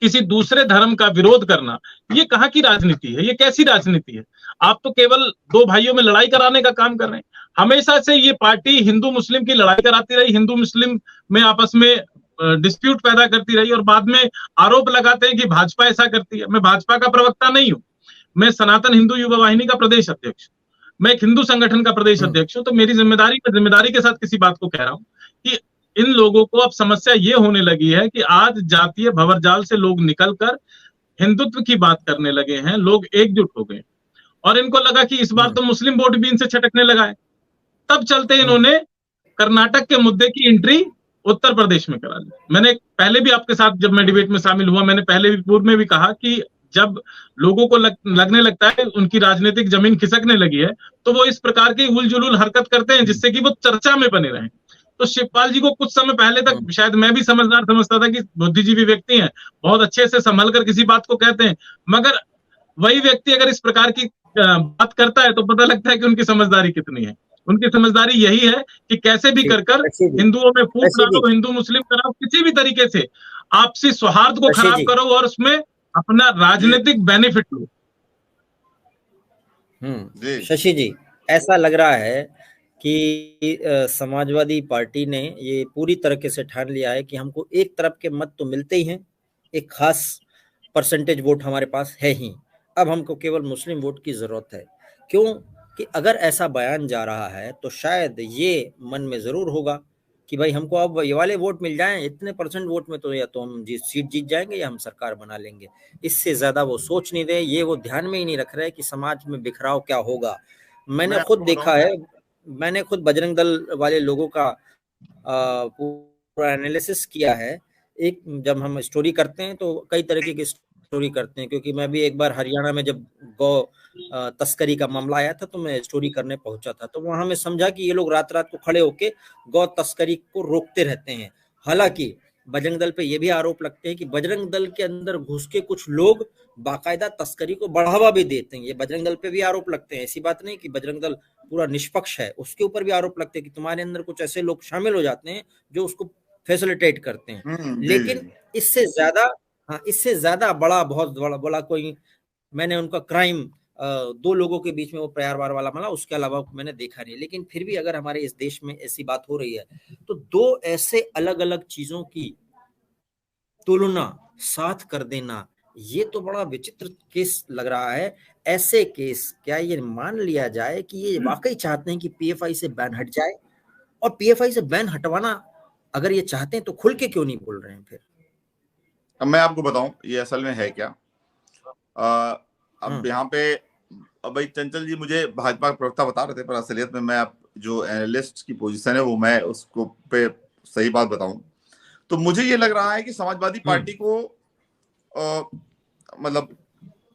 किसी दूसरे धर्म का विरोध करना, ये कहाँ की राजनीति है? ये कैसी राजनीति है? आप तो केवल दो भाइयों में लड़ाई कराने का काम कर रहे हैं। हमेशा से ये पार्टी हिंदू मुस्लिम की लड़ाई कराती रही, हिंदू मुस्लिम में आपस में डिस्प्यूट पैदा करती रही, और बाद में आरोप लगाते हैं कि भाजपा ऐसा करती है। मैं भाजपा का प्रवक्ता नहीं हूं, मैं सनातन हिंदू युवा वाहिनी का प्रदेश अध्यक्ष, मैं एक हिंदू संगठन का प्रदेश अध्यक्ष हूं। तो मेरी जिम्मेदारी के साथ किसी बात को कह रहा हूं कि इन लोगों को अब समस्या ये होने लगी है कि आज जातीय भंवरजाल से लोग निकलकर हिंदुत्व की बात करने लगे हैं, लोग एकजुट हो गए, और इनको लगा कि इस बार तो मुस्लिम वोट भी इनसे छटकने लगा है। तब चलते इन्होंने कर्नाटक के मुद्दे की एंट्री उत्तर प्रदेश में करा ली। मैंने पहले भी आपके साथ, जब मैं डिबेट में शामिल हुआ, मैंने पहले भी पूर्व में भी कहा कि जब लोगों को लगने लगता है उनकी राजनीतिक जमीन खिसकने लगी है, तो वो इस प्रकार की उलझुल हरकत करते हैं जिससे कि वो चर्चा में बने रहें। तो शिवपाल जी को कुछ समय पहले तक शायद मैं भी समझता था कि बुद्धिजीवी व्यक्ति हैं, बहुत अच्छे से संभल कर किसी बात को कहते हैं, मगर वही व्यक्ति अगर इस प्रकार की बात करता है तो पता लगता है कि उनकी समझदारी कितनी है। उनकी समझदारी यही है कि कैसे भी कर हिंदुओं में फूट डालो, हिंदू मुस्लिम कराओ, किसी भी तरीके से आपसी सौहार्द को खराब करो और उसमें अपना राजनीतिक बेनिफिट लो। शशि जी, ऐसा लग रहा है कि समाजवादी पार्टी ने ये पूरी तरीके से ठान लिया है कि हमको एक तरफ के मत तो मिलते ही हैं, एक खास परसेंटेज वोट हमारे पास है ही, अब हमको केवल मुस्लिम वोट की जरूरत है। क्यों कि अगर ऐसा बयान जा रहा है तो शायद ये मन में जरूर होगा कि भाई हमको अब ये वाले वोट मिल जाएं, इतने परसेंट वोट में तो या तो हम सीट जीत जाएंगे या हम सरकार बना लेंगे। इससे ज्यादा वो सोच नहीं रहे, ये वो ध्यान में ही नहीं रख रहे कि समाज में बिखराव क्या होगा। मैंने खुद देखा है, मैंने खुद बजरंग दल वाले लोगों का पूरा एनालिसिस किया है। एक जब हम स्टोरी करते हैं तो कई तरीके की स्टोरी करते हैं, क्योंकि मैं भी एक बार हरियाणा में जब गौ तस्करी का मामला आया था तो मैं स्टोरी करने पहुंचा था, तो वहां मैं समझा कि ये लोग रात रात को खड़े होके गौ तस्करी को रोकते रहते हैं। हालांकि बजरंग दल पे ये भी आरोप लगते हैं कि बजरंग दल के अंदर घुस के कुछ लोग बाकायदा तस्करी को बढ़ावा भी देते हैं। ये बजरंग दल पे भी आरोप लगते हैं, ऐसी बात नहीं कि बजरंग दल पूरा निष्पक्ष है, उसके ऊपर भी आरोप लगते हैं कि तुम्हारे अंदर कुछ ऐसे लोग शामिल हो जाते हैं जो उसको फैसिलिटेट करते हैं। लेकिन इससे ज्यादा बड़ा, बहुत बड़ा कोई मैंने उनका क्राइम दो लोगों के बीच में वो प्यार वाला मामला, उसके अलावा मैंने देखा नहीं। लेकिन फिर भी अगर हमारे इस देश में ऐसी बात हो रही है तो दो ऐसे अलग अलग चीजों की तुलना साथ कर देना, ये तो बड़ा विचित्र केस लग रहा है। ऐसे केस क्या ये मान लिया जाए कि ये वाकई चाहते हैं कि पीएफआई से बैन हट जाए? और पीएफआई से बैन हटवाना अगर ये चाहते हैं तो खुल के क्यों नहीं बोल रहे हैं फिर? अब मैं आपको बताऊं ये असल में है क्या। अब यहाँ पे अब भाई चंचल जी मुझे भाजपा प्रवक्ता बता रहे थे, पर असलियत में मैं अब जो एनालिस्ट की पोजीशन है वो मैं उसको पे सही बात बताऊं तो मुझे ये लग रहा है कि समाजवादी पार्टी को मतलब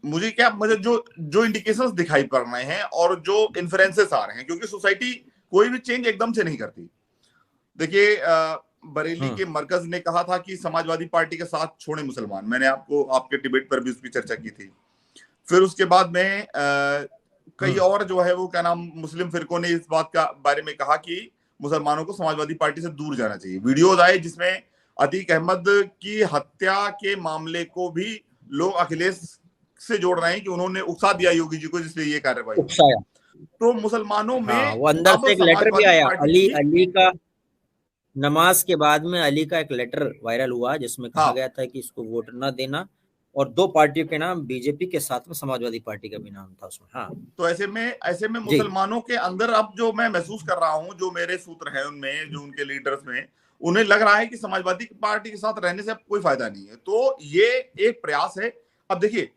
मुझे क्या मतलब जो इंडिकेशंस दिखाई पड़ रहे हैं और जो इन्फ्लुएंसेस आ रहे हैं, क्योंकि सोसाइटी कोई भी चेंज एकदम से नहीं करती। देखिए बरेली के मरकज ने कहा था कि समाजवादी पार्टी के साथ छोड़े मुसलमान, मैंने आपको आपके डिबेट पर भी उसकी चर्चा की थी। फिर उसके बाद में कई और जो है वो क्या नाम मुस्लिम फिरकों ने इस बात का बारे में कहा कि मुसलमानों को समाजवादी पार्टी से दूर जाना चाहिए। वीडियोज आए जिसमें अतीक अहमद की हत्या के मामले को भी लोग अखिलेश से जोड़ रहे हैं कि उन्होंने उकसा दिया योगी जी को, जिसलिए ये कार्रवाई उकसाया। तो मुसलमानों में वो अंदर से एक लेटर भी आया, अली का नमाज के बाद में अली का एक लेटर वायरल हुआ जिसमें कहा गया था कि इसको वोट न देना, और दो पार्टियों के नाम बीजेपी के साथ में समाजवादी पार्टी का भी नाम था उसमें। हाँ, तो ऐसे में मुसलमानों के अंदर अब जो मैं महसूस कर रहा हूँ, जो मेरे सूत्र हैं उनमें, जो उनके लीडर्स में, उन्हें लग रहा है कि समाजवादी पार्टी के साथ रहने से अब कोई फायदा नहीं है। तो ये एक प्रयास है। अब देखिए,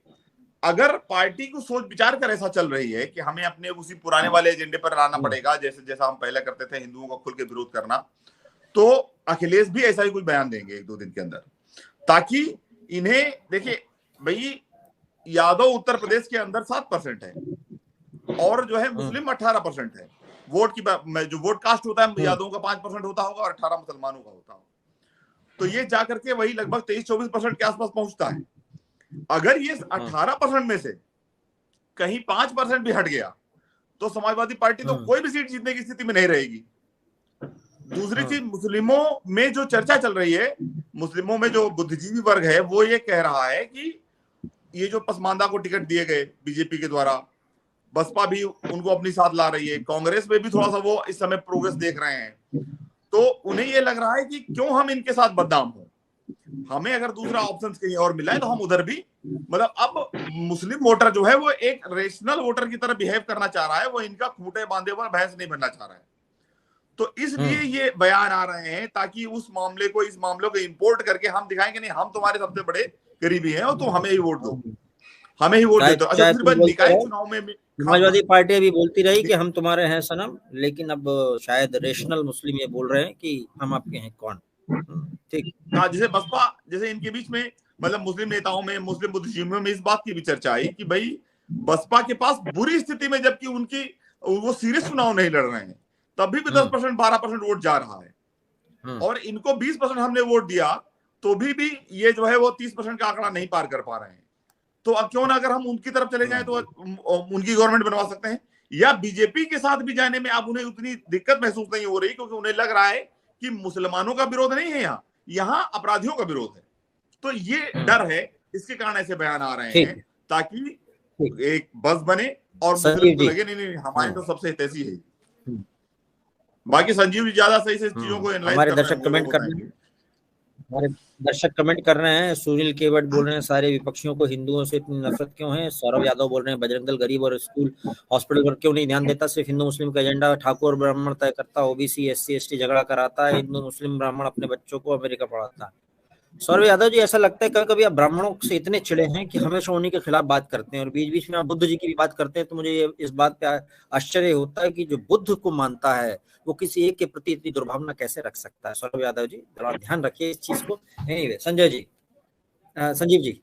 अगर पार्टी को सोच विचार कर ऐसा चल रही है कि हमें अपने उसी पुराने वाले एजेंडे पर रहना पड़ेगा, जैसा हम पहले करते थे, हिंदुओं का खुल के विरोध करना, तो अखिलेश भी ऐसा ही कुछ बयान देंगे 1-2 दिन के अंदर, ताकि इन्हें देखिए भाई, यादव उत्तर प्रदेश के अंदर 7% है और जो है मुस्लिम 18% है। वोट की जो वोट कास्ट होता है यादवों का 5% होता होगा और 18 मुसलमानों का होता होगा। तो ये जाकर के वही लगभग 23-24% के आसपास पहुंचता है। अगर ये 18% में से कहीं 5% भी हट गया तो समाजवादी पार्टी तो कोई भी सीट जीतने की स्थिति में नहीं रहेगी। दूसरी चीज, मुस्लिमों में जो चर्चा चल रही है, मुस्लिमों में जो बुद्धिजीवी वर्ग है वो ये कह रहा है कि ये जो पसमानदा को टिकट दिए गए बीजेपी के द्वारा, बसपा भी उनको अपनी साथ ला रही है, कांग्रेस में भी थोड़ा सा वो इस समय प्रोग्रेस देख रहे हैं, तो उन्हें ये लग रहा है कि क्यों हम इनके साथ बदनाम हो, हमें अगर दूसरा ऑप्शन कहीं और मिला है तो हम उधर भी, मतलब अब मुस्लिम वोटर जो है वो एक रेशनल वोटर की तरह बिहेव करना चाह रहा है, वो इनका खूंटे बांधे पर भैंस नहीं बनना चाह रहा है। तो इसलिए ये बयान आ रहे हैं ताकि इस मामले को इंपोर्ट करके हम दिखाएं कि नहीं, हम तुम्हारे सबसे बड़े करीबी हैं और तुम हमें ही वोट दो, हमें ही वोट दे दो। अच्छा, निकाय चुनाव में समाजवादी पार्टी अभी बोलती रही कि हम तुम्हारे हैं सनम, लेकिन अब शायद रेशनल मुस्लिम ये बोल रहे हैं कि हम आपके हैं कौन। ठीक, हाँ, जैसे बसपा, जैसे इनके बीच में मतलब मुस्लिम नेताओं में, मुस्लिम बुद्धिजीवियों में इस बात की भी चर्चा आई कि भाई बसपा के पास बुरी स्थिति में, जबकि वो सीरियस चुनाव नहीं लड़ रहे हैं, तब भी 10% 12% वोट जा रहा है, और इनको 20% हमने वोट दिया तो भी ये जो है वो 30% का आंकड़ा नहीं पार कर पा रहे हैं। तो अब क्यों ना अगर हम उनकी तरफ चले जाएं तो उनकी गवर्नमेंट बनवा सकते हैं, या बीजेपी के साथ भी जाने में अब उन्हें उतनी दिक्कत महसूस नहीं हो रही, क्योंकि उन्हें लग रहा है कि मुसलमानों का विरोध नहीं है, यहाँ अपराधियों का विरोध है। तो ये डर है, इसके कारण ऐसे बयान आ रहे हैं ताकि एक बस बने और मुस्लिम को लगे नहीं हमारे तो सबसे हितैषी है। बाकी संजीव जी ज्यादा सही से चीजों को एनालाइज हमारे दर्शक कमेंट कर रहे हैं। सुनील केवट बोल रहे हैं सारे विपक्षियों को हिंदुओं से इतनी नफरत क्यों है। सौरभ यादव बोल रहे हैं बजरंग दल गरीब और स्कूल हॉस्पिटल पर क्यों नहीं ध्यान देता, सिर्फ हिंदू मुस्लिम का एजेंडा ठाकुर ब्राह्मण तय करता, ओबीसी SC ST झगड़ा कराता है, हिंदू मुस्लिम ब्राह्मण अपने बच्चों को अमेरिका पढ़ाता है। सौरभ यादव जी, ऐसा लगता है कभी कभी आप ब्राह्मणों से इतने चिड़े हैं कि हमेशा उन्हीं के खिलाफ बात करते हैं और बीच बीच में आप बुद्ध जी की भी बात करते हैं, तो मुझे इस बात पे आश्चर्य होता है कि जो बुद्ध को मानता है वो किसी एक के प्रति इतनी दुर्भावना कैसे रख सकता है। सौरभ यादव जी, थोड़ा ध्यान रखिए इस चीज को। एनीवे, संजीव जी,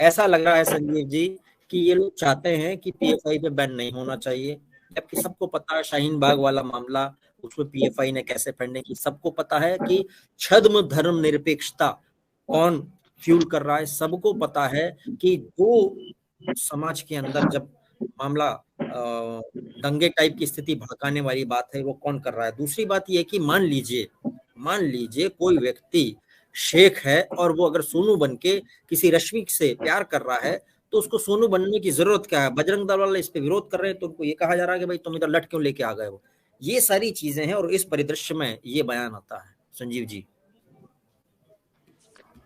ऐसा लग रहा है संजीव जी कि ये लोग चाहते हैं कि PFI पे बैन नहीं होना चाहिए, जबकि सबको पता है शाहीन बाग वाला मामला, उसमें PFI ने कैसे फंडने की सबको पता है कि छद्म धर्म निरपेक्षता कौन फ्यूल कर रहा है, सबको पता है कि दो समाज के अंदर जब मामला दंगे टाइप की स्थिति भड़काने वाली बात है वो कौन कर रहा है। दूसरी बात ये कि मान लीजिए कोई व्यक्ति शेख है और वो अगर सोनू बन के किसी रश्मि से प्यार कर रहा है तो उसको सोनू बनने की जरूरत क्या है। बजरंग दल वाले इस पे विरोध कर रहे हैं तो उनको ये कहा जा रहा है कि भाई तुम इधर लट क्यों लेके आ गए हो। ये सारी चीजें हैं और इस परिदृश्य में ये बयान आता है। संजीव जी।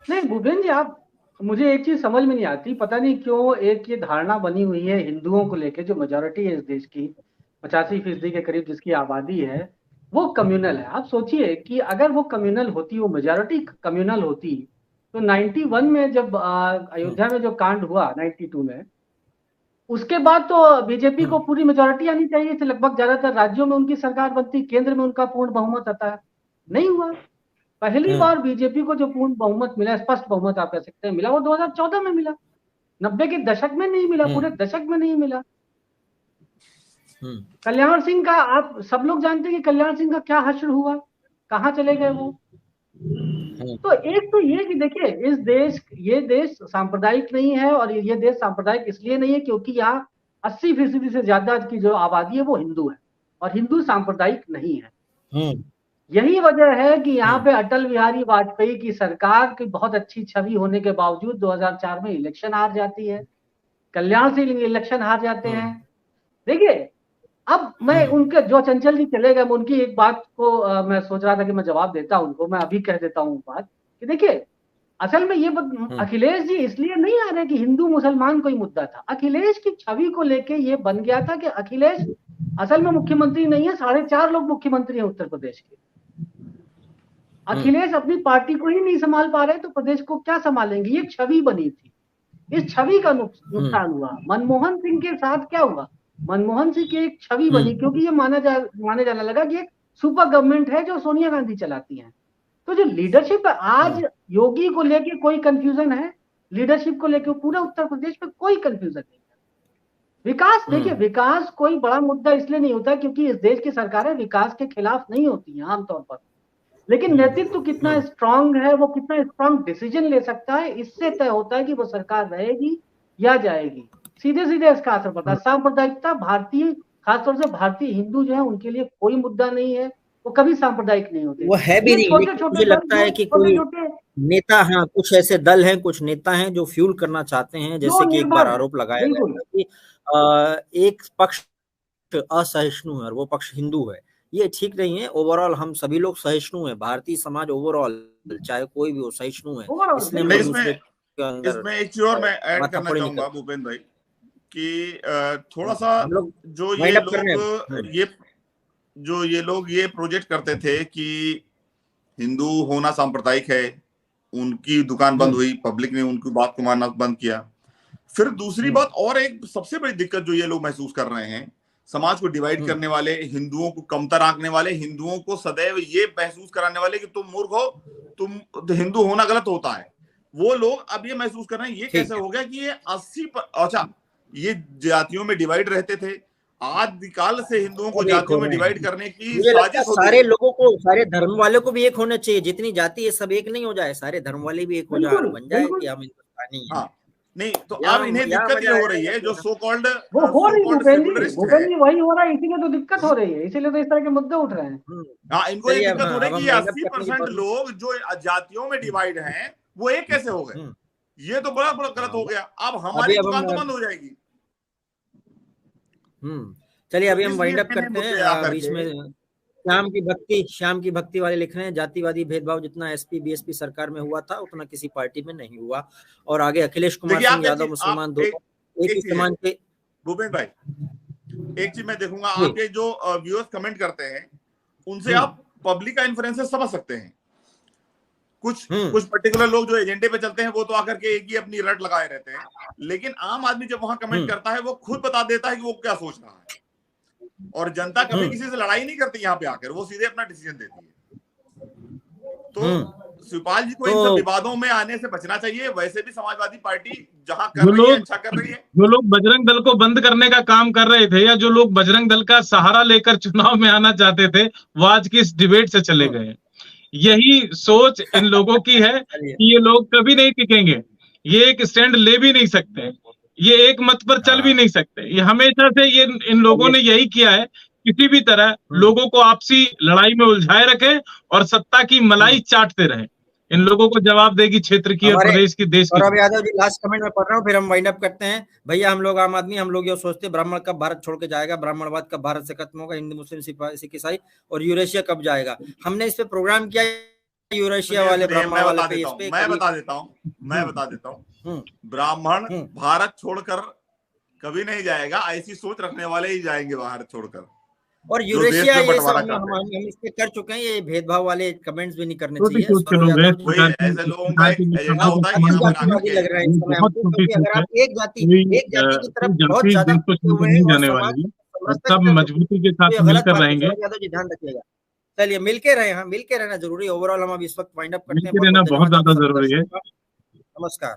नहीं भूपेंद्र जी, आप, मुझे एक चीज समझ में नहीं आती, पता नहीं क्यों एक ये धारणा बनी हुई है हिंदुओं को लेकर, जो मेजॉरिटी है इस देश की 85% के करीब जिसकी आबादी है वो कम्युनल है। आप सोचिए कि अगर वो कम्युनल होती, वो मेजॉरिटी कम्युनल होती, तो 91 में जब अयोध्या में जो कांड हुआ 92 में, उसके बाद तो बीजेपी को पूरी मेजॉरिटी आनी चाहिए थी, लगभग ज्यादातर राज्यों में उनकी सरकार बनती, केंद्र में उनका पूर्ण बहुमत आता है, नहीं हुआ। पहली बार बीजेपी को जो पूर्ण बहुमत मिला, स्पष्ट बहुमत आप कह सकते हैं, मिला, वो 2014 में मिला, 90 के दशक में नहीं मिला, पूरे दशक में नहीं मिला। कल्याण सिंह का, आप सब लोग जानते हैं कि कल्याण सिंह का क्या हश्र हुआ, कहाँ चले गए वो। तो एक तो ये कि देखिए ये देश सांप्रदायिक नहीं है, और ये देश सांप्रदायिक इसलिए नहीं है क्योंकि यहाँ 80% से ज्यादा की जो आबादी है वो हिंदू है, और हिंदू सांप्रदायिक नहीं है। यही वजह है कि यहाँ पे अटल बिहारी वाजपेयी की सरकार की बहुत अच्छी छवि होने के बावजूद 2004 में इलेक्शन हार जाती है, कल्याण सिंह इलेक्शन हार जाते हैं। देखिए अब मैं उनके जो चंचल जी चले गए, उनकी एक बात को मैं सोच रहा था कि मैं जवाब देता उनको, मैं अभी कह देता हूँ बात कि देखिए असल में ये अखिलेश जी इसलिए नहीं आ रहे कि हिंदू मुसलमान कोई मुद्दा था। अखिलेश की छवि को लेके ये बन गया था कि अखिलेश असल में मुख्यमंत्री नहीं है, 4.5 लोग मुख्यमंत्री हैं उत्तर प्रदेश के। अखिलेश अपनी पार्टी को ही नहीं संभाल पा रहे तो प्रदेश को क्या संभालेंगे? ये छवि बनी थी, इस छवि का नुकसान हुआ। मनमोहन सिंह के साथ क्या हुआ? मनमोहन सिंह की एक छवि बनी, क्योंकि ये माने जाने लगा कि एक सुपर गवर्नमेंट है जो सोनिया गांधी चलाती हैं। तो जो लीडरशिप है, आज योगी को लेके कोई कंफ्यूजन है? लीडरशिप को लेके पूरा उत्तर प्रदेश में कोई कंफ्यूजन नहीं है। विकास, देखिए विकास कोई बड़ा मुद्दा इसलिए नहीं होता क्योंकि इस देश की सरकारें विकास के खिलाफ नहीं होती हैं आमतौर पर, लेकिन नेतृत्व कितना स्ट्रांग है, वो कितना स्ट्रांग डिसीजन ले सकता है, इससे तय होता है कि वो सरकार रहेगी या जाएगी। सीधे सीधे इसका असर पड़ता है। सांप्रदायिकता भारतीय, खासतौर से भारतीय हिंदू जो है उनके लिए कोई मुद्दा नहीं है, वो कभी सांप्रदायिक नहीं होते, वो है भी नहीं। मुझे लगता है कि कोई नेता, हाँ कुछ ऐसे दल हैं, कुछ नेता हैं जो फ्यूल करना चाहते हैं, जैसे कि एक बार आरोप लगाया गया कि एक पक्ष असहिष्णु है और वो पक्ष हिंदू है। ये ठीक नहीं है। ओवरऑल हम सभी लोग सहिष्णु हैं, भारतीय समाज ओवरऑल चाहे कोई भी हो सहिष्णु है। इसलिए मैं इसमें एक चीज और मैं ऐड करना चाहूंगा भूपेंद्र भाई कि थोड़ा सा ये लोग ये प्रोजेक्ट करते थे कि हिंदू होना सांप्रदायिक है, उनकी दुकान बंद हुई, पब्लिक ने उनकी बात को मानना बंद किया। फिर दूसरी बात और एक सबसे बड़ी दिक्कत जो ये लोग महसूस कर रहे हैं, समाज को डिवाइड करने वाले, हिंदुओं को कमतर आंकने वाले, हिंदुओं को सदैव ये महसूस कराने वाले कि तुम मूर्ख हो, तुम हिंदू होना गलत होता है, वो लोग अब ये महसूस कर रहे हैं ये कैसे हो गया कि ये 80 ये जातियों में डिवाइड रहते थे, आदिकाल से हिंदुओं को जातियों में डिवाइड करने की साजिश होती है। सारे लोगों को, सारे धर्म वालों को भी एक होना चाहिए, जितनी जाति है सब एक नहीं हो जाए, सारे धर्म वाले भी एक हो जाए, बन जाए कि हम हिंदुस्तानी हैं। हाँ नहीं तो अब इन्हें दिक्कत ये हो रही है जो सो कॉल्ड वो हो रही है, वही हो रहा है, इसीलिए तो दिक्कत हो रही है, इसीलिए तो इस तरह के मुद्दे उठ रहे हैं। हाँ इनको ये दिक्कत हो रही है कि 80% लोग जो जातियों में डिवाइड हैं वो एक कैसे हो गए, ये तो बड़ा गलत हो गया। अब हमारी दुकान तो बंद हो जाएगी। चलिए अभी हम वाइंड अप करते हैं। बीच में श्याम की भक्ति वाले लिख रहे हैं, जातिवादी भेदभाव जितना एसपी बीएसपी सरकार में हुआ था उतना किसी पार्टी में नहीं हुआ। और आगे अखिलेश कुमार सिंह यादव मुसलमान दो एक ही समान के। भूपेंद्र भाई एक चीज मैं देखूंगा, आपके जो व्यूअर्स कमेंट करते हैं उनसे आप पब्लिक का इन्फ्लुएंस समझ सकते हैं। कुछ पर्टिकुलर लोग जो एजेंडे पे चलते हैं वो तो आकर के एक ही अपनी रट लगाए रहते हैं, लेकिन आम आदमी जब वहां कमेंट करता है वो खुद बता देता है कि वो क्या सोच रहा है। और जनता कभी किसी से लड़ाई नहीं करती यहाँ पे आकर, वो सीधे अपना डिसीजन देती है। तो शिवपाल जी को इन सब विवादों में आने से बचना चाहिए। वैसे भी समाजवादी पार्टी जहां कर रही है अच्छा कर रही है। जो लोग बजरंग दल को बंद करने का काम कर रहे थे या जो लोग बजरंग दल का सहारा लेकर चुनाव में आना चाहते थे वो आज की इस डिबेट से चले गए। यही सोच इन लोगों की है कि ये लोग कभी नहीं टिकेंगे, ये एक स्टैंड ले भी नहीं सकते, ये एक मत पर चल भी नहीं सकते। ये हमेशा से ये इन लोगों ने यही किया है, किसी भी तरह लोगों को आपसी लड़ाई में उलझाए रखें और सत्ता की मलाई चाटते रहें। इन लोगों को जवाब देगी क्षेत्र की और प्रदेश की, देश की। और अब यादव जी लास्ट कमेंट में पढ़ रहा हूँ, फिर हम वाइंड अप करते हैं। भैया हम लोग आम आदमी, हम लोग ये सोचते हैं ब्राह्मण कब भारत छोड़ के जाएगा, ब्राह्मणवाद कब भारत से खत्म होगा, हिंदू मुस्लिम सिख ईसाई और यूरेशिया कब जाएगा। हमने इस पे प्रोग्राम किया, यूरेशिया वाले ब्राह्मण वाले पे। मैं बता देता हूँ ब्राह्मण भारत छोड़कर कभी नहीं जाएगा, ऐसी सोच रखने वाले ही जाएंगे भारत छोड़कर। और यूरेशिया ये सब हम इस पे कर चुके हैं, ये भेदभाव वाले कमेंट्स भी नहीं करने चाहिए। ऐसे लोगों का एजेंडा होता है कि लग रहा है अगर आप एक जाति की तरफ बहुत ज्यादा जाने वाली सब मजबूती के साथ मिलकर रहेंगे। ध्यान रखिएगा। चलिए मिलके रहे, हाँ मिलके रहना जरूरी है। ओवरऑल हम अब इस वक्त वाइंड अप करते हैं, रहना बहुत ज्यादा जरूरी है। नमस्कार।